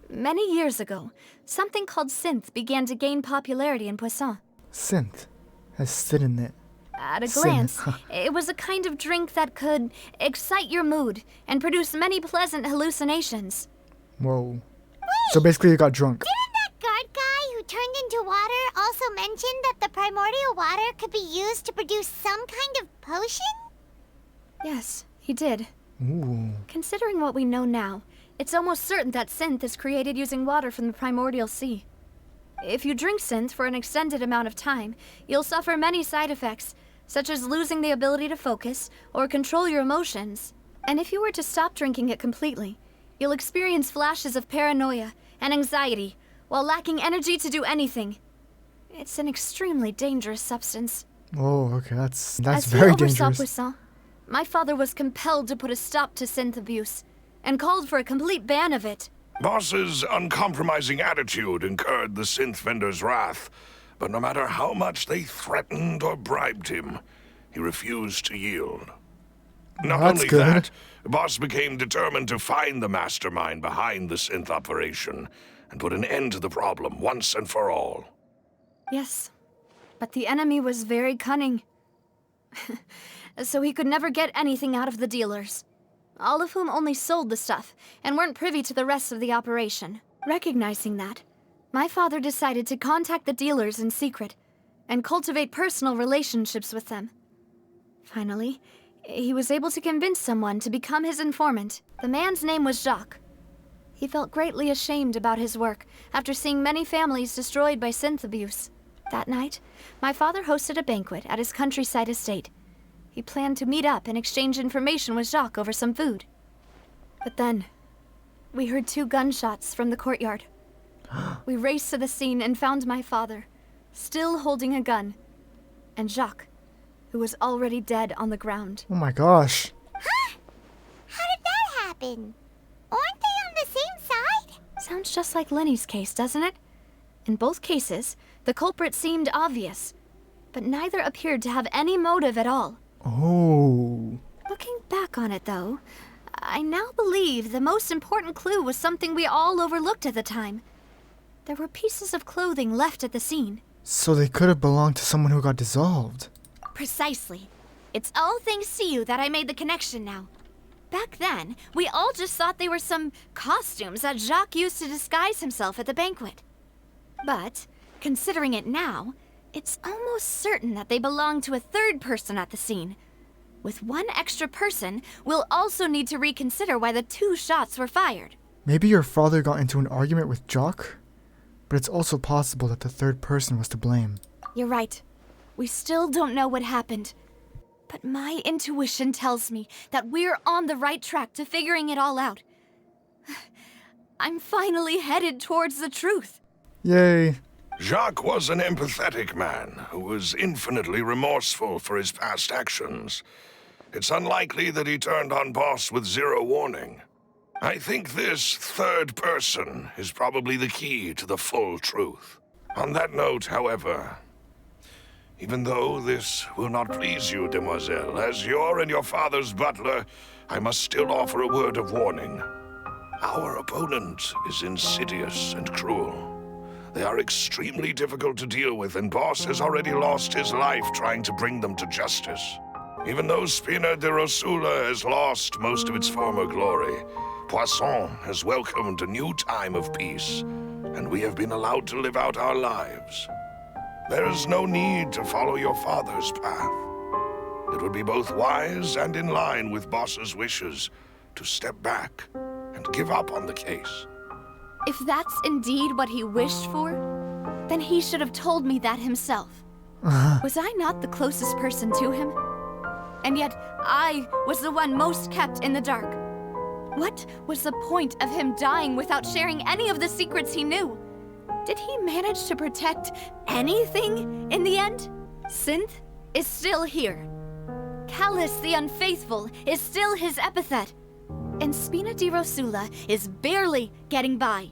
Many years ago, something called synth began to gain popularity in Poisson. Synth has sit in it. At a glance, it was a kind of drink that could excite your mood and produce many pleasant hallucinations. Whoa. So basically you got drunk. Didn't that guard guy who turned into water also mention that the primordial water could be used to produce some kind of potion? Yes, he did. Ooh. Considering what we know now, it's almost certain that synth is created using water from the primordial sea. If you drink synth for an extended amount of time, you'll suffer many side effects, such as losing the ability to focus or control your emotions. And if you were to stop drinking it completely, you'll experience flashes of paranoia and anxiety while lacking energy to do anything. It's an extremely dangerous substance. Oh, okay, that's As very he oversaw dangerous. Poisson, my father was compelled to put a stop to synth abuse and called for a complete ban of it. Boss's uncompromising attitude incurred the synth vendor's wrath, but no matter how much they threatened or bribed him, he refused to yield. Not That's only good. that, Boss became determined to find the mastermind behind the synth operation and put an end to the problem once and for all. Yes, but the enemy was very cunning. So he could never get anything out of the dealers, all of whom only sold the stuff and weren't privy to the rest of the operation. Recognizing that, my father decided to contact the dealers in secret and cultivate personal relationships with them. Finally, he was able to convince someone to become his informant. The man's name was Jacques. He felt greatly ashamed about his work after seeing many families destroyed by synth abuse. That night, my father hosted a banquet at his countryside estate. He planned to meet up and exchange information with Jacques over some food. But then, we heard 2 gunshots from the courtyard. We raced to the scene and found my father, still holding a gun, and Jacques, who was already dead on the ground. Oh my gosh. Huh? How did that happen? Aren't they on the same side? Sounds just like Lyney's case, doesn't it? In both cases, the culprit seemed obvious, but neither appeared to have any motive at all. Oh. Looking back on it, though, I now believe the most important clue was something we all overlooked at the time. There were pieces of clothing left at the scene. So they could have belonged to someone who got dissolved. Precisely. It's all thanks to you that I made the connection now. Back then, we all just thought they were some costumes that Jacques used to disguise himself at the banquet. But, considering it now, it's almost certain that they belong to a third person at the scene. With one extra person, we'll also need to reconsider why the 2 shots were fired. Maybe your father got into an argument with Jacques? But it's also possible that the third person was to blame. You're right. We still don't know what happened. But my intuition tells me that we're on the right track to figuring it all out. I'm finally headed towards the truth. Yay. Jacques was an empathetic man who was infinitely remorseful for his past actions. It's unlikely that he turned on Boss with 0 warning. I think this third person is probably the key to the full truth. On that note, however, even though this will not please you, demoiselle, as your and your father's butler, I must still offer a word of warning. Our opponent is insidious and cruel. They are extremely difficult to deal with, and Boss has already lost his life trying to bring them to justice. Even though Spina de Rosula has lost most of its former glory, Poisson has welcomed a new time of peace, and we have been allowed to live out our lives. There is no need to follow your father's path. It would be both wise and in line with Boss's wishes to step back and give up on the case. If that's indeed what he wished for, then he should have told me that himself. Was I not the closest person to him? And yet, I was the one most kept in the dark. What was the point of him dying without sharing any of the secrets he knew? Did he manage to protect anything in the end? Synth is still here. Callus the Unfaithful is still his epithet. And Spina di Rosula is barely getting by.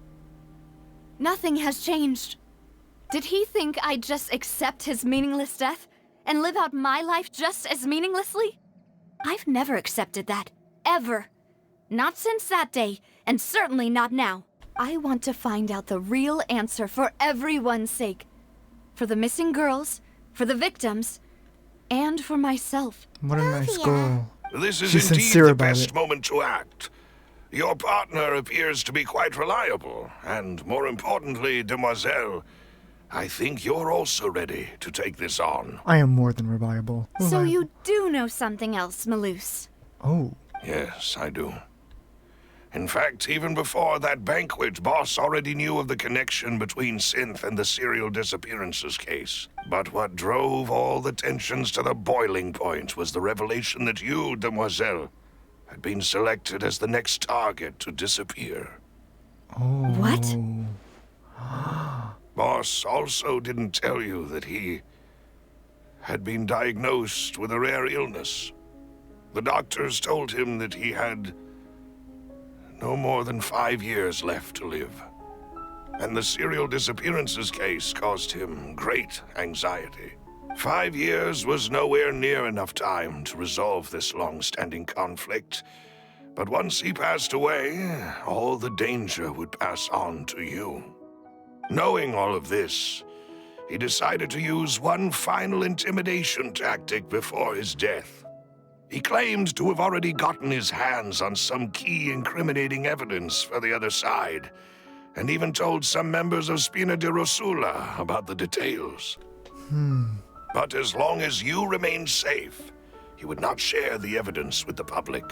Nothing has changed. Did he think I'd just accept his meaningless death and live out my life just as meaninglessly? I've never accepted that. Ever. Not since that day, and certainly not now. I want to find out the real answer for everyone's sake. For the missing girls, for the victims, and for myself. What a nice goal. This is She's indeed sincere the about best it. moment to act. Your partner appears to be quite reliable, and more importantly, demoiselle, I think you're also ready to take this on. I am more than reliable. So you do know something else, Maloose? Oh. Yes, I do. In fact, even before that banquet, Boss already knew of the connection between Synth and the serial disappearances case. But what drove all the tensions to the boiling point was the revelation that you, demoiselle, had been selected as the next target to disappear. Oh. What? Boss also didn't tell you that he had been diagnosed with a rare illness. The doctors told him that he had no more than 5 years left to live. And the serial disappearances case caused him great anxiety. 5 years was nowhere near enough time to resolve this long-standing conflict. But once he passed away, all the danger would pass on to you. Knowing all of this, he decided to use one final intimidation tactic before his death. He claimed to have already gotten his hands on some key incriminating evidence for the other side, and even told some members of Spina di Rosula about the details. But as long as you remained safe, he would not share the evidence with the public.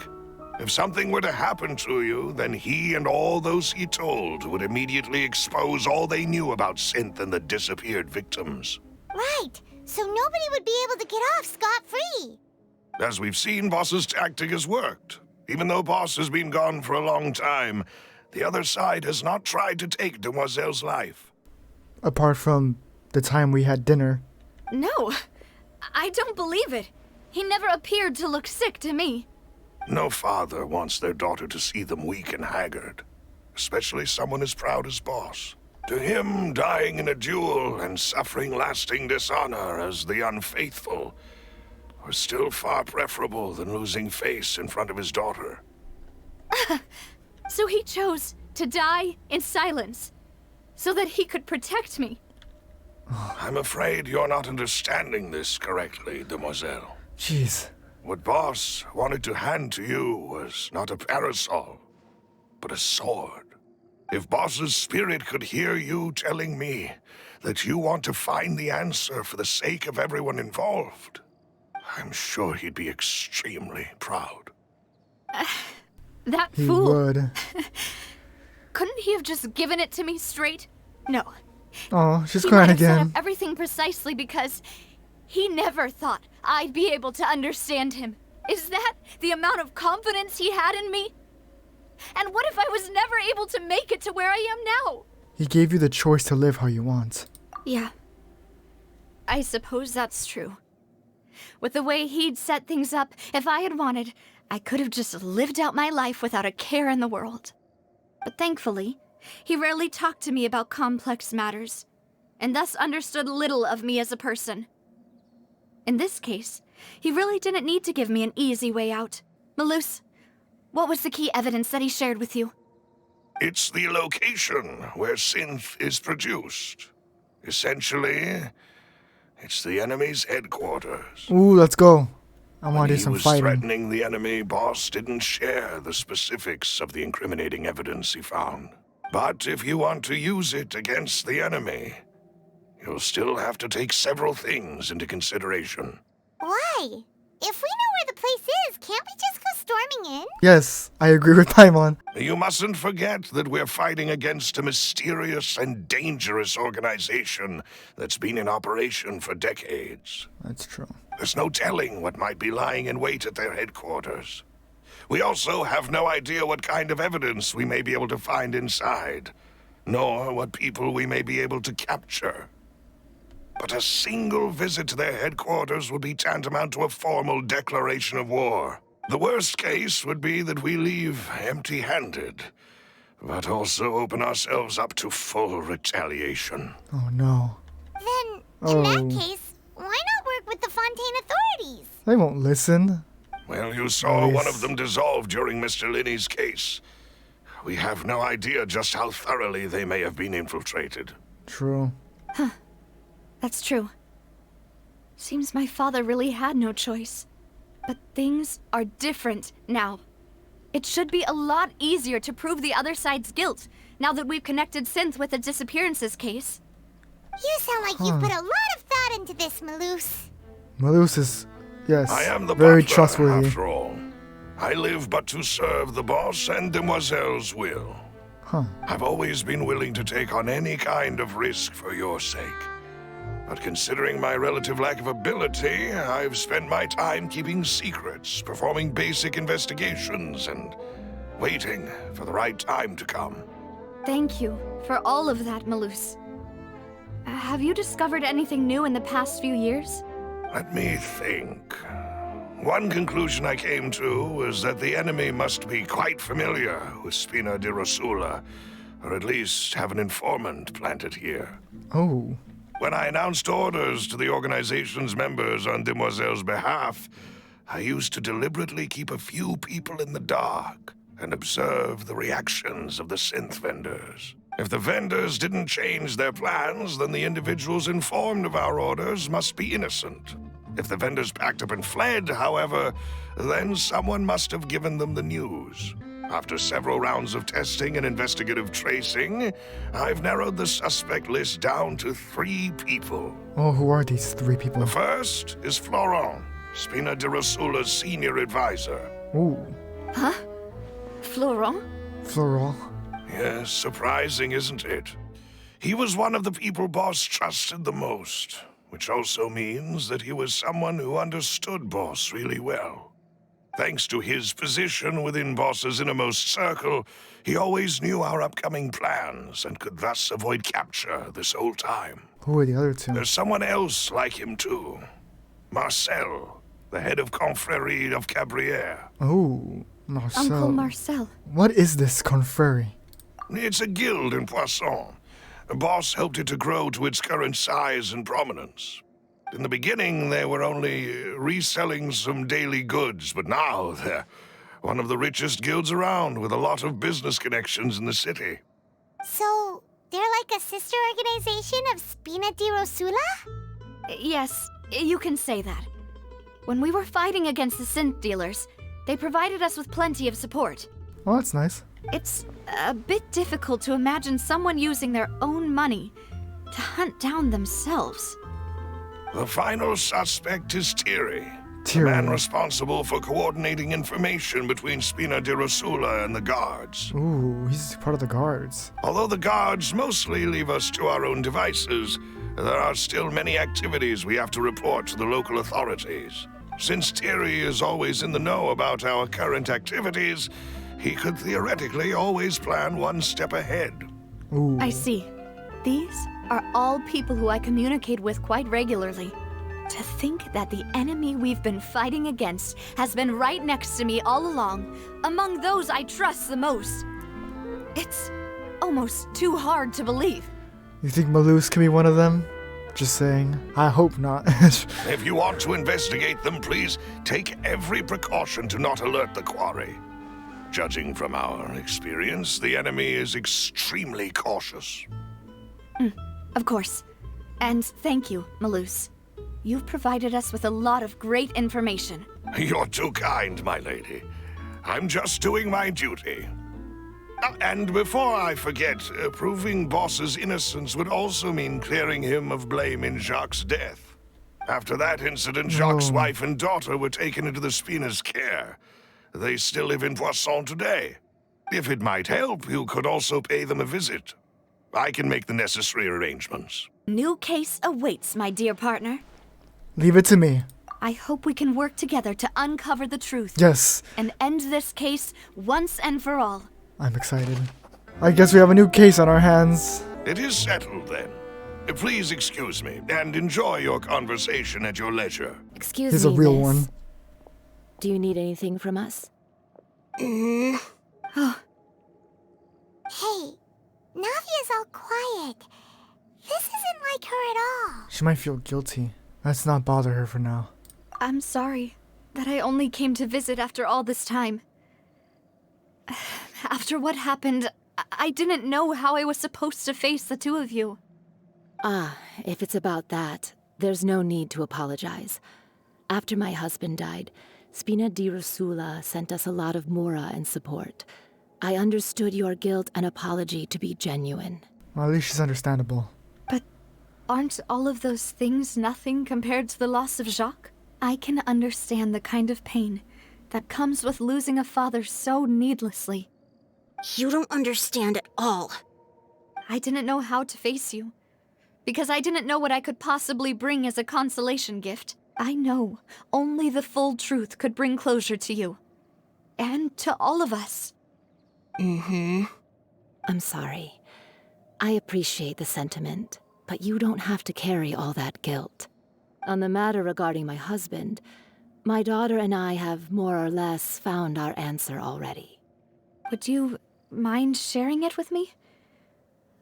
If something were to happen to you, then he and all those he told would immediately expose all they knew about Synth and the disappeared victims. Right, so nobody would be able to get off scot-free. As we've seen, Boss's tactic has worked. Even though Boss has been gone for a long time, the other side has not tried to take Demoiselle's life. Apart from the time we had dinner. No, I don't believe it. He never appeared to look sick to me. No father wants their daughter to see them weak and haggard, especially someone as proud as Boss. To him, dying in a duel and suffering lasting dishonor as the unfaithful was still far preferable than losing face in front of his daughter. So he chose to die in silence, so that he could protect me. I'm afraid you're not understanding this correctly, Demoiselle. Jeez. What Boss wanted to hand to you was not a parasol, but a sword. If Boss's spirit could hear you telling me that you want to find the answer for the sake of everyone involved, I'm sure he'd be extremely proud. That He fool. would. Couldn't he have just given it to me straight? No. Oh, she's He crying might have set up again. everything precisely because he never thought I'd be able to understand him. Is that the amount of confidence he had in me? And what if I was never able to make it to where I am now? He gave you the choice to live how you want. Yeah. I suppose that's true. With the way he'd set things up, if I had wanted, I could have just lived out my life without a care in the world. But thankfully, he rarely talked to me about complex matters, and thus understood little of me as a person. In this case, he really didn't need to give me an easy way out. Malus, what was the key evidence that he shared with you? It's the location where Synth is produced. Essentially, it's the enemy's headquarters. Ooh, let's go. I When want to he do some was fighting. threatening the enemy, Boss didn't share the specifics of the incriminating evidence he found. But if you want to use it against the enemy, you'll still have to take several things into consideration. Why? If we know where the place is, can't we just go storming in? Yes, I agree with Paimon. You mustn't forget that we're fighting against a mysterious and dangerous organization that's been in operation for decades. That's true. There's no telling what might be lying in wait at their headquarters. We also have no idea what kind of evidence we may be able to find inside, nor what people we may be able to capture. But a single visit to their headquarters would be tantamount to a formal declaration of war. The worst case would be that we leave empty-handed, but also open ourselves up to full retaliation. Oh no. Then, Oh. in that case, why not work with the Fontaine authorities? They won't listen. Well, you saw Nice. one of them dissolve during Mr. Lyney's case. We have no idea just how thoroughly they may have been infiltrated. True. That's true. Seems my father really had no choice. But things are different now. It should be a lot easier to prove the other side's guilt, now that we've connected Synth with the disappearances case. You sound like you've put a lot of thought into this, Malus. Malus is, yes, I am the very butler, trustworthy. after all. I live but to serve the boss and Demoiselle's will. Huh. I've always been willing to take on any kind of risk for your sake. But considering my relative lack of ability, I've spent my time keeping secrets, performing basic investigations, and waiting for the right time to come. Thank you for all of that, Malus. Have you discovered anything new in the past few years? Let me think. One conclusion I came to was that the enemy must be quite familiar with Spina di Rosula, or at least have an informant planted here. Oh. When I announced orders to the organization's members on Demoiselle's behalf, I used to deliberately keep a few people in the dark and observe the reactions of the synth vendors. If the vendors didn't change their plans, then the individuals informed of our orders must be innocent. If the vendors packed up and fled, however, then someone must have given them the news. After several rounds of testing and investigative tracing, I've narrowed the suspect list down to 3 people. Oh, who are these 3 people? The first is Florent, Spina di Rosula's senior advisor. Ooh. Huh? Florent? Florent. Yes, surprising, isn't it? He was one of the people Boss trusted the most, which also means that he was someone who understood Boss really well. Thanks to his position within Boss's innermost circle, he always knew our upcoming plans and could thus avoid capture this whole time. Who are the other two? There's someone else like him too. Marcel, the head of Confrérie of Cabrières. Oh, Marcel. Uncle Marcel. What is this confrérie? It's a guild in Poisson. Boss helped it to grow to its current size and prominence. In the beginning, they were only reselling some daily goods, but now they're one of the richest guilds around with a lot of business connections in the city. So, they're like a sister organization of Spina di Rosula? Yes, you can say that. When we were fighting against the synth dealers, they provided us with plenty of support. Oh, that's nice. It's a bit difficult to imagine someone using their own money to hunt down themselves. The final suspect is Thierry, the Thierry. man responsible for coordinating information between Spina di Rosula and the guards. Ooh, he's part of the guards. Although the guards mostly leave us to our own devices, there are still many activities we have to report to the local authorities. Since Thierry is always in the know about our current activities, he could theoretically always plan one step ahead. Ooh. I see. These are all people who I communicate with quite regularly. To think that the enemy we've been fighting against has been right next to me all along, among those I trust the most. It's almost too hard to believe. You think Malus can be one of them? Just saying. I hope not. If you want to investigate them, please take every precaution to not alert the quarry. Judging from our experience, the enemy is extremely cautious. Of course. And thank you, Malus. You've provided us with a lot of great information. You're too kind, my lady. I'm just doing my duty. And before I forget, proving Boss's innocence would also mean clearing him of blame in Jacques' death. After that incident, Jacques' wife and daughter were taken into the Spina's care. They still live in Poisson today. If it might help, you could also pay them a visit. I can make the necessary arrangements. New case awaits, my dear partner. Leave it to me. I hope we can work together to uncover the truth. Yes. And end this case once and for all. I'm excited. I guess we have a new case on our hands. It is settled, then. Please excuse me, and enjoy your conversation at your leisure. Excuse He's me, a real miss. one. Do you need anything from us? Hey, Navia's all quiet. This isn't like her at all. She might feel guilty. Let's not bother her for now. I'm sorry that I only came to visit after all this time. After what happened, I didn't know how I was supposed to face the two of you. Ah, if it's about that, there's no need to apologize. After my husband died, Spina di Rosula sent us a lot of mora and support. I understood your guilt and apology to be genuine. Well, at least she's understandable. But aren't all of those things nothing compared to the loss of Jacques? I can understand the kind of pain that comes with losing a father so needlessly. You don't understand at all. I didn't know how to face you, because I didn't know what I could possibly bring as a consolation gift. I know only the full truth could bring closure to you. And to all of us. I'm sorry. I appreciate the sentiment, but you don't have to carry all that guilt. On the matter regarding my husband, my daughter and I have more or less found our answer already. Would you mind sharing it with me?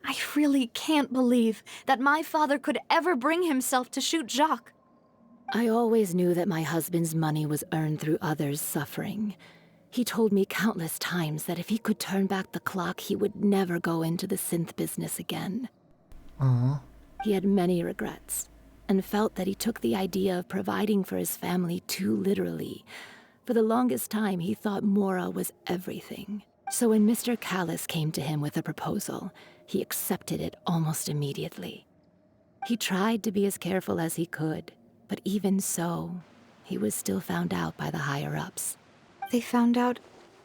I really can't believe that my father could ever bring himself to shoot Jacques. I always knew that my husband's money was earned through others' suffering. He told me countless times that if he could turn back the clock, he would never go into the synth business again. He had many regrets, and felt that he took the idea of providing for his family too literally. For the longest time, he thought Mora was everything. So when Mr. Callis came to him with a proposal, he accepted it almost immediately. He tried to be as careful as he could, but even so, he was still found out by the higher-ups. They found out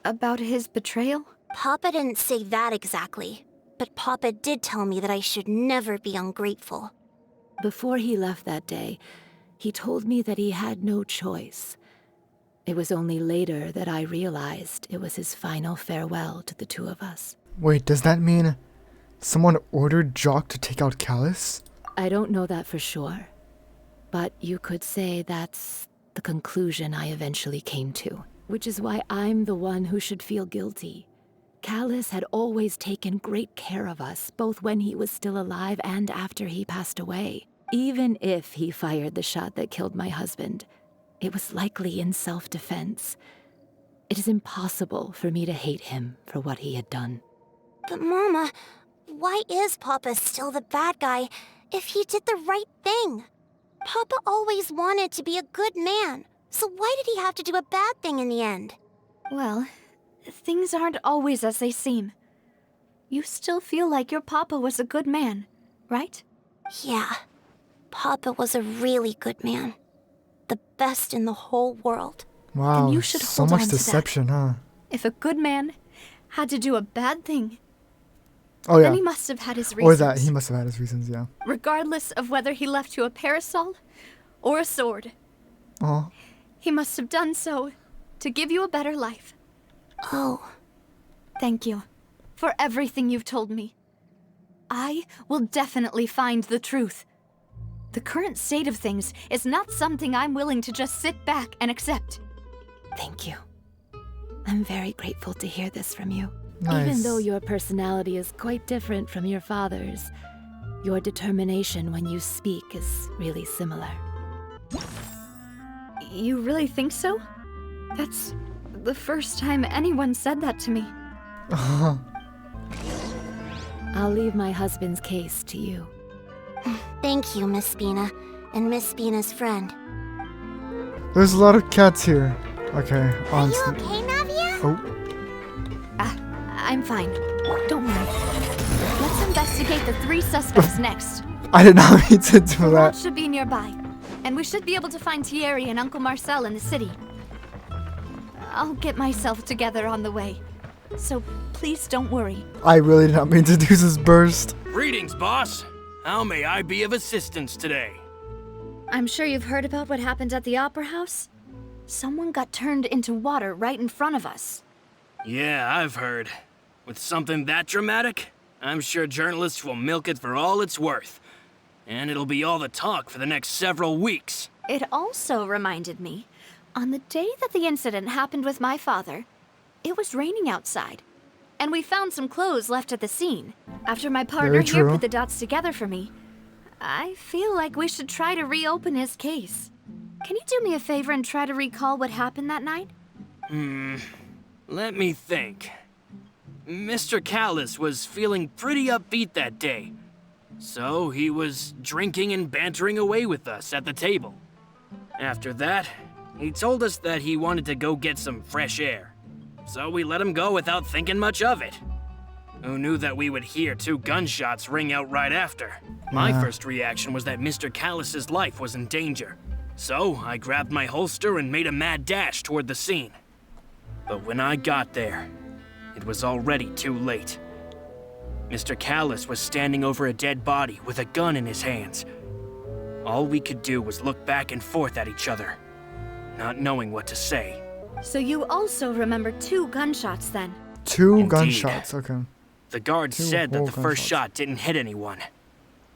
About his betrayal? Papa didn't say that exactly, but Papa did tell me that I should never be ungrateful. Before he left that day, he told me that he had no choice. It was only later that I realized it was his final farewell to the two of us. Wait, does that mean someone ordered Jock to take out Callus? I don't know that for sure, but you could say that's the conclusion I eventually came to, which is why I'm the one who should feel guilty. Callus had always taken great care of us, both when he was still alive and after he passed away. Even if he fired the shot that killed my husband, it was likely in self-defense. It is impossible for me to hate him for what he had done. But Mama, why is Papa still the bad guy if he did the right thing? Papa always wanted to be a good man, so why did he have to do a bad thing in the end? Well, things aren't always as they seem. You still feel like your papa was a good man, right? Yeah, Papa was a really good man. The best in the whole world. Wow, And you should so hold much on to that. deception, huh? If a good man had to do a bad thing, Oh yeah. then he must have had his reasons. Or that, he must have had his reasons, yeah. Regardless of whether he left you a parasol or a sword, Oh, he must have done so to give you a better life. Oh, Thank you for everything you've told me. I will definitely find the truth. The current state of things is not something I'm willing to just sit back and accept. Thank you. I'm very grateful to hear this from you. nice. Even though your personality is quite different from your father's, your determination when you speak is really similar. You really think so? That's the first time anyone said that to me. I'll leave my husband's case to you. thank you, Miss Spina, and Miss Spina's friend. There's a lot of cats here. Okay, Are on. you okay, Navia? Oh, I'm fine. Don't worry. Let's investigate the 3 suspects next. I did not mean to do The lodge that. should be nearby, and we should be able to find Thierry and Uncle Marcel in the city. I'll get myself together on the way, so please don't worry. I really did not mean to do this burst. Greetings, boss. How may I be of assistance today? I'm sure you've heard about what happened at the Opera House. Someone got turned into water right in front of us. Yeah, I've heard. With something that dramatic, I'm sure journalists will milk it for all it's worth. And it'll be all the talk for the next several weeks. It also reminded me, on the day that the incident happened with my father, it was raining outside, and we found some clothes left at the scene. After my partner here true. put the dots together for me, I feel like we should try to reopen his case. Can you do me a favor and try to recall what happened that night? Let me think. Mr. Callus was feeling pretty upbeat that day. So he was drinking and bantering away with us at the table. After that, he told us that he wanted to go get some fresh air. So we let him go without thinking much of it. Who knew that we would hear 2 gunshots ring out right after? My Yeah. first reaction was that Mr. Callus's life was in danger. So I grabbed my holster and made a mad dash toward the scene. But when I got there, it was already too late. Mr. Callus was standing over a dead body with a gun in his hands. All we could do was look back and forth at each other, not knowing what to say. So you also remember 2 gunshots then? 2 Indeed. gunshots, okay. The guard 2 said that whole the first gunshots. shot didn't hit anyone,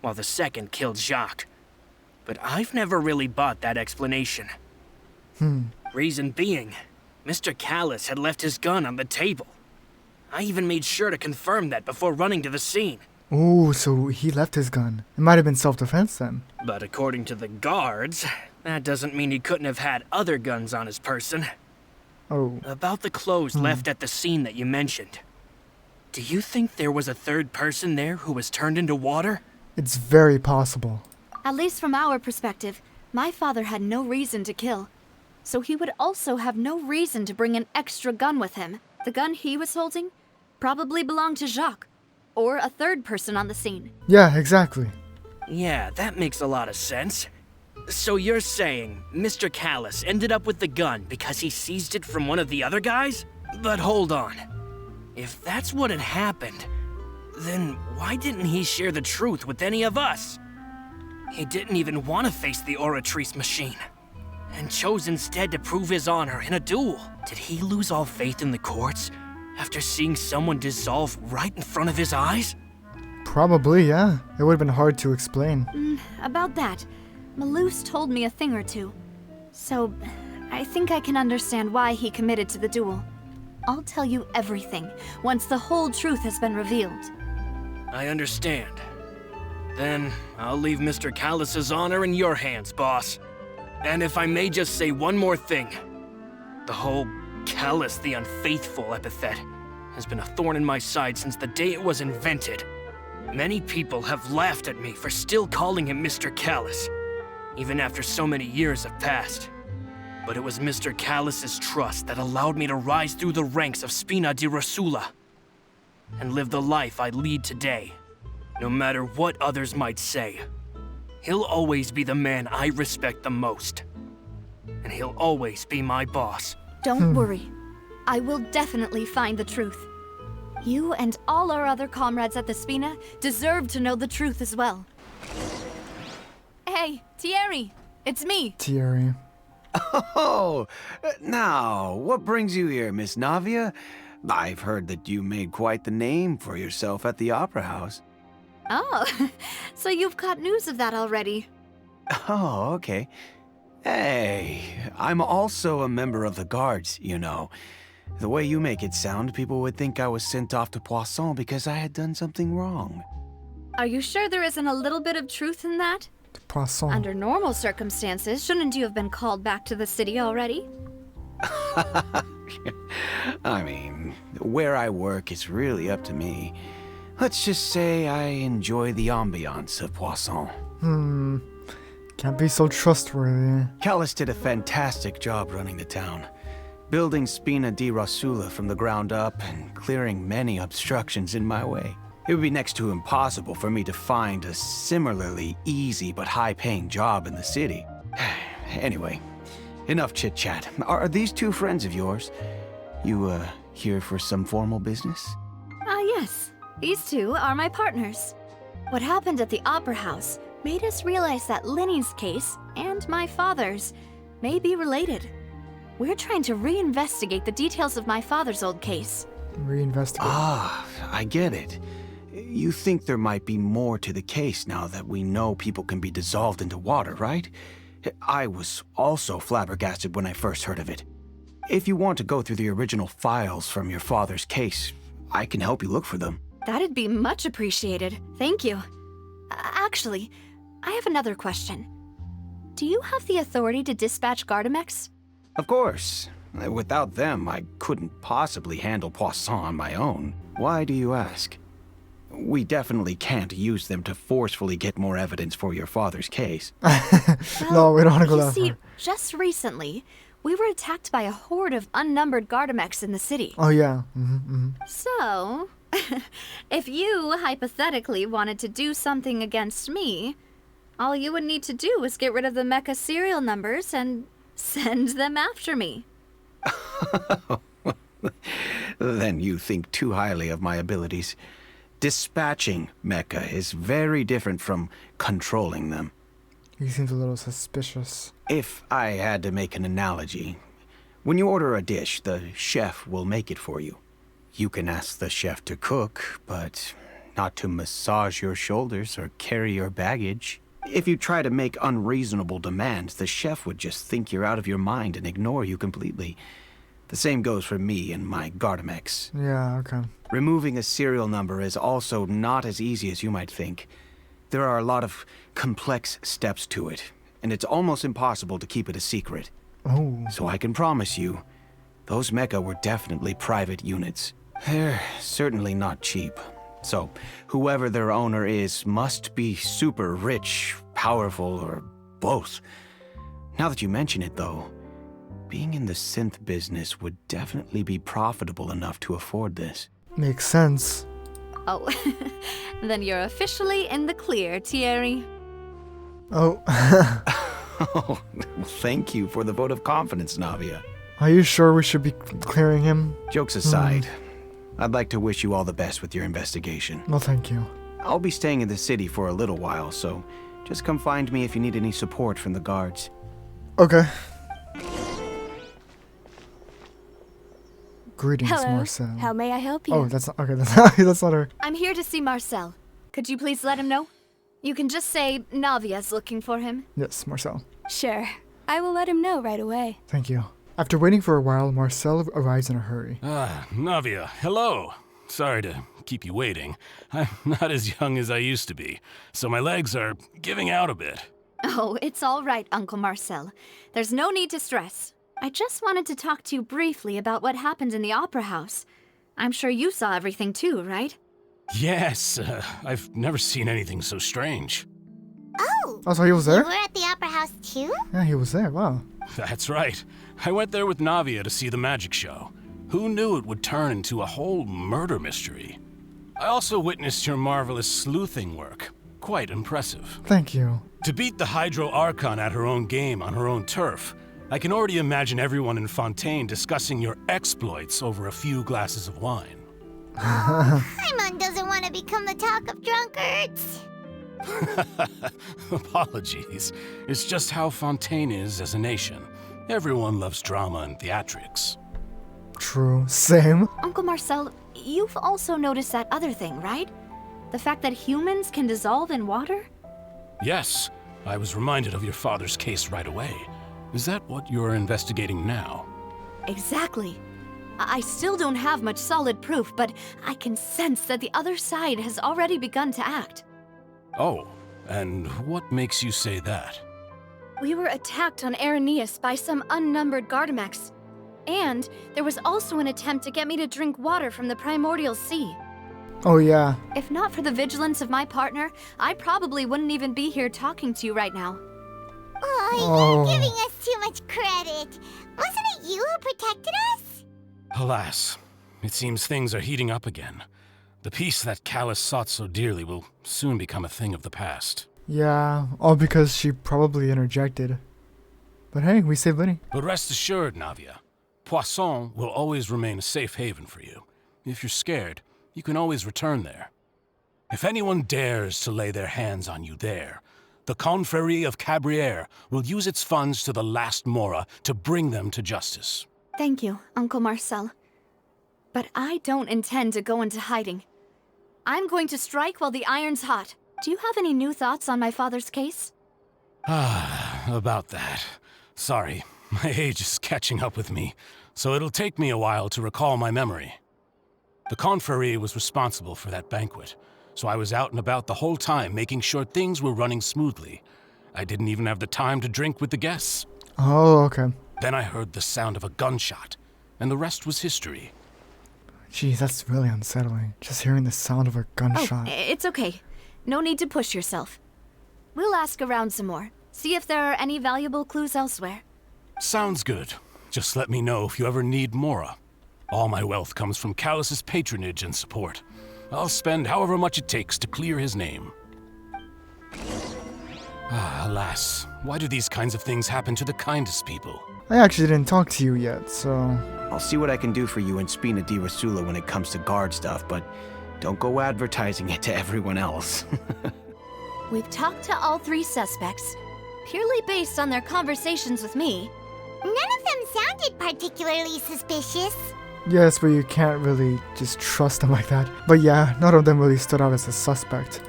while the second killed Jacques. But I've never really bought that explanation. Reason being, Mr. Callus had left his gun on the table. I even made sure to confirm that before running to the scene. Ooh, so he left his gun. It might have been self-defense then. But according to the guards, that doesn't mean he couldn't have had other guns on his person. Oh, About the clothes left at the scene that you mentioned. Do you think there was a third person there who was turned into water? it's very possible. At least from our perspective, my father had no reason to kill. So he would also have no reason to bring an extra gun with him. The gun he was holding probably belonged to Jacques, or a third person on the scene. Yeah, exactly. Yeah, that makes a lot of sense. So you're saying Mr. Callus ended up with the gun because he seized it from one of the other guys? But hold on. If that's what had happened, then why didn't he share the truth with any of us? He didn't even want to face the Oratrice machine, and chose instead to prove his honor in a duel. Did he lose all faith in the courts after seeing someone dissolve right in front of his eyes? Probably, yeah. It would have been hard to explain. About that, Malus told me a thing or two. So, I think I can understand why he committed to the duel. I'll tell you everything once the whole truth has been revealed. I understand. Then, I'll leave Mr. Callus's honor in your hands, boss. And if I may just say one more thing. The whole Callus the Unfaithful epithet has been a thorn in my side since the day it was invented. Many people have laughed at me for still calling him Mr. Callus, even after so many years have passed. But it was Mr. Callus's trust that allowed me to rise through the ranks of Spina di Rosula and live the life I lead today. No matter what others might say, he'll always be the man I respect the most. And he'll always be my boss. Don't worry. I will definitely find the truth. You and all our other comrades at the Spina deserve to know the truth as well. Hey, Thierry! It's me! Thierry. Oh, now, what brings you here, Miss Navia? I've heard that you made quite the name for yourself at the Opera House. Oh, so you've caught news of that already. Oh, okay. Hey, I'm also a member of the guards, you know. The way you make it sound, people would think I was sent off to Poisson because I had done something wrong. Are you sure there isn't a little bit of truth in that? Poisson. Under normal circumstances, shouldn't you have been called back to the city already? I mean, where I work is really up to me. Let's just say I enjoy the ambiance of Poisson. Can't be so trustworthy. Callus did a fantastic job running the town, building Spina di Rosula from the ground up and clearing many obstructions in my way. It would be next to impossible for me to find a similarly easy but high-paying job in the city. Anyway, enough chit-chat. Are these two friends of yours? You, here for some formal business? Yes. These two are my partners. What happened at the Opera House made us realize that Lyney's case and my father's may be related. We're trying to reinvestigate the details of my father's old case. Reinvestigate. Ah, I get it. You think there might be more to the case now that we know people can be dissolved into water, right? I was also flabbergasted when I first heard of it. If you want to go through the original files from your father's case, I can help you look for them. That'd be much appreciated. Thank you. Actually, I have another question. Do you have the authority to dispatch Gardamex? Of course. Without them, I couldn't possibly handle Poisson on my own. Why do you ask? We definitely can't use them to forcefully get more evidence for your father's case. No, we don't want to go that You see, far. just recently, we were attacked by a horde of unnumbered Gardamex in the city. Oh, yeah. So, if you hypothetically wanted to do something against me, all you would need to do is get rid of the mecha serial numbers and send them after me. Then you think too highly of my abilities. Dispatching mecha is very different from controlling them. He seems a little suspicious. If I had to make an analogy, when you order a dish, the chef will make it for you. You can ask the chef to cook, but not to massage your shoulders or carry your baggage. If you try to make unreasonable demands, the chef would just think you're out of your mind and ignore you completely. The same goes for me and my Gardamex. Yeah, okay. Removing a serial number is also not as easy as you might think. There are a lot of complex steps to it, and it's almost impossible to keep it a secret. Oh. So I can promise you, those mecha were definitely private units. They're certainly not cheap. So, whoever their owner is must be super rich, powerful, or both. Now that you mention it, though, being in the synth business would definitely be profitable enough to afford this. Makes sense. Oh, then you're officially in the clear, Thierry. Oh. Oh, thank you for the vote of confidence, Navia. Are you sure we should be clearing him? Jokes aside, I'd like to wish you all the best with your investigation. Well, thank you. I'll be staying in the city for a little while, so just come find me if you need any support from the guards. Okay. Greetings, Hello. Marcel. How may I help you? Oh, that's not, okay. That's not her. I'm here to see Marcel. Could you please let him know? You can just say Navia's looking for him. Yes, Marcel. Sure. I will let him know right away. Thank you. After waiting for a while, Marcel arrives in a hurry. Navia, hello. Sorry to keep you waiting. I'm not as young as I used to be, so my legs are giving out a bit. Oh, it's all right, Uncle Marcel. There's no need to stress. I just wanted to talk to you briefly about what happened in the Opera House. I'm sure you saw everything too, right? Yes, I've never seen anything so strange. Oh! Oh, so he was there? You were at the Opera House too? Yeah, he was there. Wow. That's right. I went there with Navia to see the magic show. Who knew it would turn into a whole murder mystery? I also witnessed your marvelous sleuthing work. Quite impressive. Thank you. To beat the Hydro Archon at her own game on her own turf, I can already imagine everyone in Fontaine discussing your exploits over a few glasses of wine. Paimon doesn't want to become the talk of drunkards. Apologies. It's just how Fontaine is as a nation. Everyone loves drama and theatrics. True. Same. Uncle Marcel, you've also noticed that other thing, right? The fact that humans can dissolve in water? Yes, I was reminded of your father's case right away. Is that what you're investigating now? Exactly. I still don't have much solid proof, but I can sense that the other side has already begun to act. Oh, and what makes you say that? We were attacked on Araneus by some unnumbered Gardamex. And there was also an attempt to get me to drink water from the primordial sea. Oh, yeah. If not for the vigilance of my partner, I probably wouldn't even be here talking to you right now. Oh, you're giving us too much credit. Wasn't it you who protected us? Alas, it seems things are heating up again. The peace that Callus sought so dearly will soon become a thing of the past. Yeah, all because she probably interjected. But hey, we saved Lyney. But rest assured, Navia, Poisson will always remain a safe haven for you. If you're scared, you can always return there. If anyone dares to lay their hands on you there, the Confrérie of Cabrières will use its funds to the last Mora to bring them to justice. Thank you, Uncle Marcel. But I don't intend to go into hiding. I'm going to strike while the iron's hot. Do you have any new thoughts on my father's case? About that. Sorry, my age is catching up with me, so it'll take me a while to recall my memory. The Confrérie was responsible for that banquet, so I was out and about the whole time making sure things were running smoothly. I didn't even have the time to drink with the guests. Oh, okay. Then I heard the sound of a gunshot, and the rest was history. Geez, that's really unsettling. Just hearing the sound of a gunshot. Oh, it's okay. No need to push yourself. We'll ask around some more. See if there are any valuable clues elsewhere. Sounds good. Just let me know if you ever need Mora. All my wealth comes from Callus's patronage and support. I'll spend however much it takes to clear his name. Alas, why do these kinds of things happen to the kindest people? I actually didn't talk to you yet, so... I'll see what I can do for you in Spina di Rasula when it comes to guard stuff, but don't go advertising it to everyone else. We've talked to all three suspects, purely based on their conversations with me. None of them sounded particularly suspicious. Yes, but you can't really just trust them like that. But yeah, none of them really stood out as a suspect.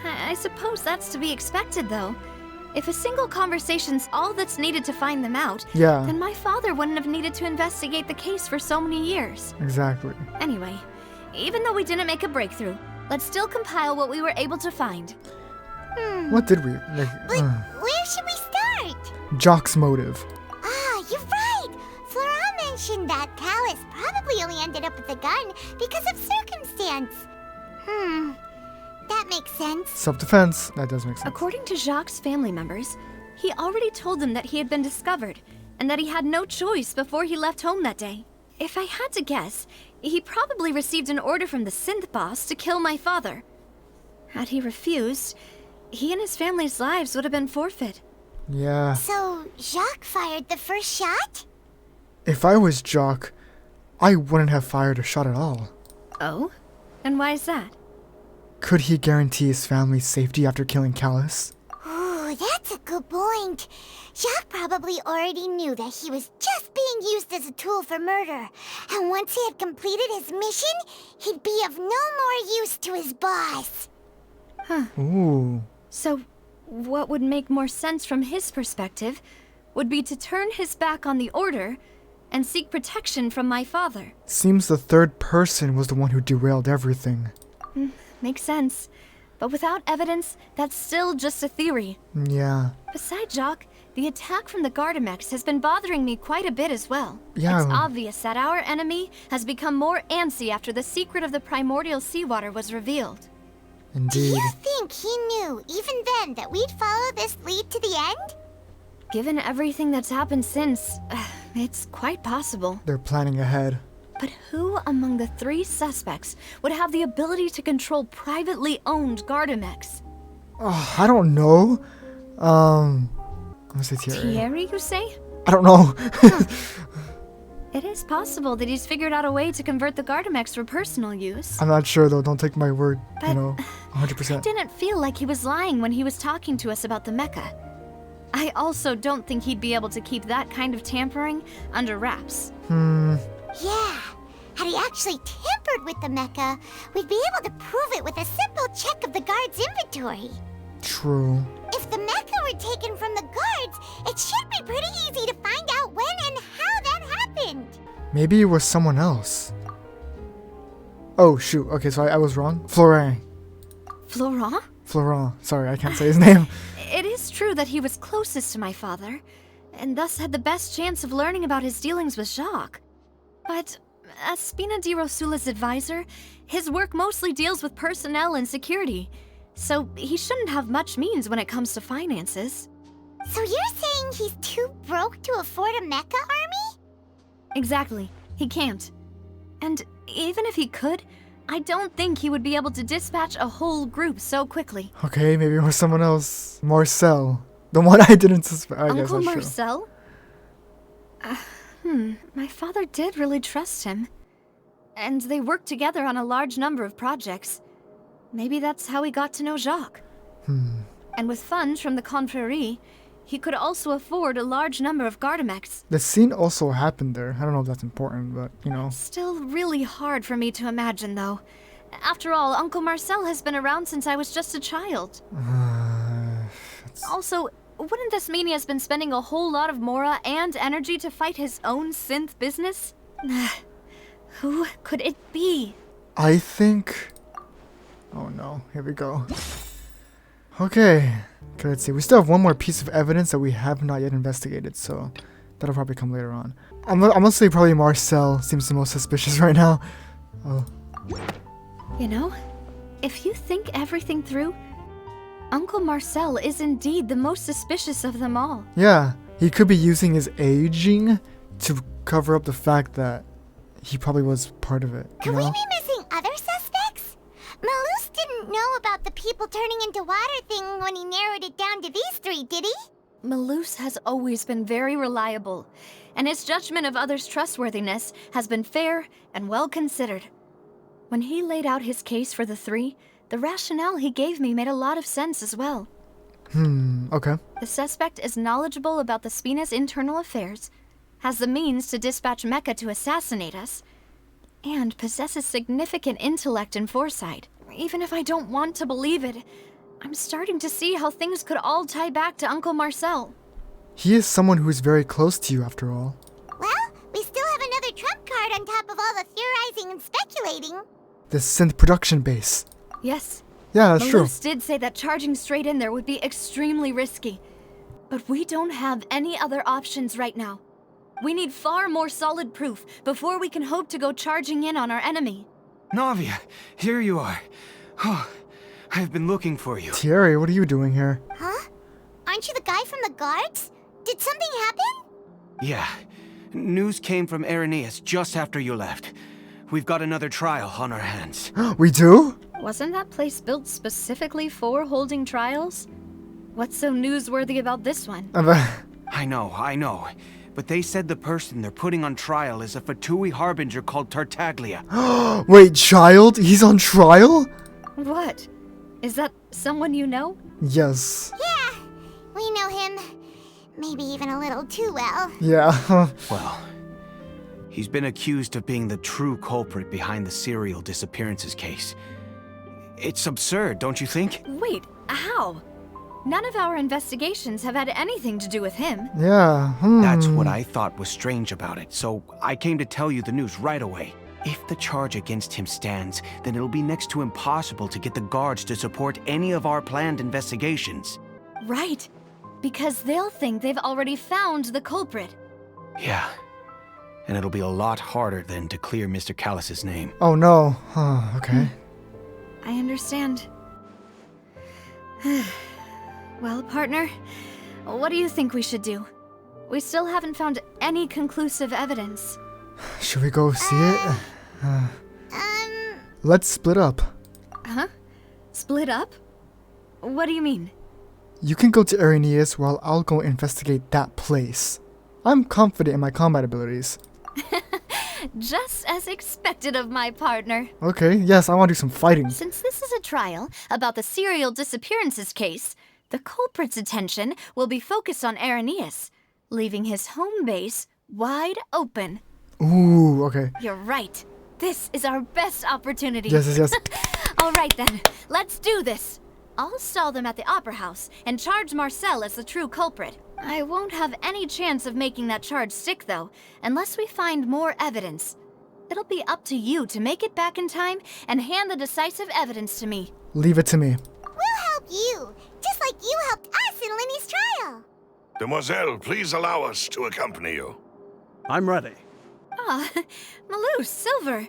I suppose that's to be expected, though. If a single conversation's all that's needed to find them out, yeah, then my father wouldn't have needed to investigate the case for so many years. Exactly. Anyway, even though we didn't make a breakthrough, let's still compile what we were able to find. What did we, like... But where should we start? Jock's motive. Ah, you're right! Flora mentioned that Callus probably only ended up with the gun because of circumstance. That makes sense. Self-defense. That does make sense. According to Jacques' family members, he already told them that he had been discovered, and that he had no choice before he left home that day. If I had to guess, he probably received an order from the synth boss to kill my father. Had he refused, he and his family's lives would have been forfeit. Yeah. So, Jacques fired the first shot? If I was Jock, I wouldn't have fired a shot at all. Oh? And why is that? Could he guarantee his family's safety after killing Callus? Ooh, that's a good point. Jacques probably already knew that he was just being used as a tool for murder. And once he had completed his mission, he'd be of no more use to his boss. Huh. Ooh. So, what would make more sense from his perspective would be to turn his back on the Order and seek protection from my father. Seems the third person was the one who derailed everything. Makes sense. But without evidence, that's still just a theory. Yeah. Besides Jacques, the attack from the Gardamex has been bothering me quite a bit as well. Yeah. It's obvious that our enemy has become more antsy after the secret of the primordial seawater was revealed. Indeed. Do you think he knew, even then, that we'd follow this lead to the end? Given everything that's happened since, it's quite possible. They're planning ahead. But who among the 3 suspects would have the ability to control privately owned Gardamex? Oh, I don't know. I'm gonna say Thierry. Thierry, you say? I don't know. It is possible that he's figured out a way to convert the Gardamex for personal use. I'm not sure though, don't take my word, But 100%. I didn't feel like he was lying when he was talking to us about the mecha. I also don't think he'd be able to keep that kind of tampering under wraps. Yeah. Had he actually tampered with the mecha, we'd be able to prove it with a simple check of the guard's inventory. True. If the mecha were taken from the guards, it should be pretty easy to find out when and how that happened. Maybe it was someone else. Oh shoot, okay, so I was wrong. Florent. Florent? Florent, sorry, I can't say his name. It is true that he was closest to my father, and thus had the best chance of learning about his dealings with Jacques. But as Spina di Rosula's advisor, his work mostly deals with personnel and security, so he shouldn't have much means when it comes to finances. So you're saying he's too broke to afford a mecha army? Exactly, he can't. And even if he could, I don't think he would be able to dispatch a whole group so quickly. Okay, maybe it was someone else. Marcel. The one I didn't suspect. I guess Uncle that's Marcel? My father did really trust him. And they worked together on a large number of projects. Maybe that's how he got to know Jacques. And with funds from the Confrérie, he could also afford a large number of Gardamex. The scene also happened there. I don't know if that's important, but, Still really hard for me to imagine, though. After all, Uncle Marcel has been around since I was just a child. Also, wouldn't this mean he has been spending a whole lot of mora and energy to fight his own synth business? Who could it be? I think... Oh no, here we go. Okay, let's see. We still have one more piece of evidence that we have not yet investigated, so that'll probably come later on. I'm gonna say probably Marcel seems the most suspicious right now. Oh. You know, if you think everything through, Uncle Marcel is indeed the most suspicious of them all. Yeah, he could be using his aging to cover up the fact that he probably was part of it. Could we be missing other suspects? Malus didn't know about the people turning into water thing when he narrowed it down to these 3, did he? Malus has always been very reliable, and his judgment of others' trustworthiness has been fair and well considered. When he laid out his case for the 3, the rationale he gave me made a lot of sense as well. Okay. The suspect is knowledgeable about the Spina's internal affairs, has the means to dispatch Mecha to assassinate us, and possesses significant intellect and foresight. Even if I don't want to believe it, I'm starting to see how things could all tie back to Uncle Marcel. He is someone who is very close to you, after all. Well, we still have another trump card on top of all the theorizing and speculating. The synth production base. Yes. Yeah, that's true. Malus did say that charging straight in there would be extremely risky. But we don't have any other options right now. We need far more solid proof before we can hope to go charging in on our enemy. Navia, here you are. Oh, I've been looking for you. Thierry, what are you doing here? Huh? Aren't you the guy from the guards? Did something happen? Yeah. News came from Irenaeus just after you left. We've got another trial on our hands. We do? Wasn't that place built specifically for holding trials? What's so newsworthy about this one? I know. but they said the person they're putting on trial is a Fatui harbinger called Tartaglia. Wait, child? He's on trial? What? Is that someone you know? Yes. Yeah, we know him. Maybe even a little too well. Yeah. Well, he's been accused of being the true culprit behind the serial disappearances case. It's absurd, don't you think? Wait, how? None of our investigations have had anything to do with him. Yeah. That's what I thought was strange about it, so I came to tell you the news right away. If the charge against him stands, then it'll be next to impossible to get the guards to support any of our planned investigations. Right. Because they'll think they've already found the culprit. Yeah. And it'll be a lot harder then to clear Mr. Callus's name. Oh no. Okay. I understand. Well, partner, what do you think we should do? We still haven't found any conclusive evidence. Should we go see it? Let's split up. Huh? Split up? What do you mean? You can go to Arrhenius while I'll go investigate that place. I'm confident in my combat abilities. Just as expected of my partner. Okay, yes, I want to do some fighting. Since this is a trial about the serial disappearances case, the culprit's attention will be focused on Arrhenius, leaving his home base wide open. Ooh, okay. You're right. This is our best opportunity. Yes. All right then, let's do this. I'll stall them at the Opera House and charge Marcel as the true culprit. I won't have any chance of making that charge stick, though, unless we find more evidence. It'll be up to you to make it back in time and hand the decisive evidence to me. Leave it to me. We'll help you, just like you helped us in Lyney's trial. Demoiselle, please allow us to accompany you. I'm ready. Ah, Malou, Silver.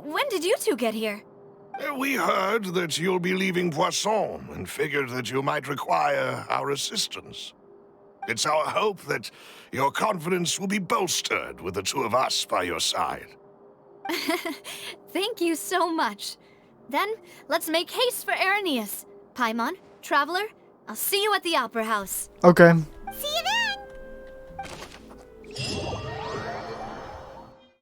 When did you two get here? We heard that you'll be leaving Poisson and figured that you might require our assistance. It's our hope that your confidence will be bolstered with the two of us by your side. Thank you so much. Then, let's make haste for Arrhenius. Paimon, Traveler, I'll see you at the Opera House. Okay.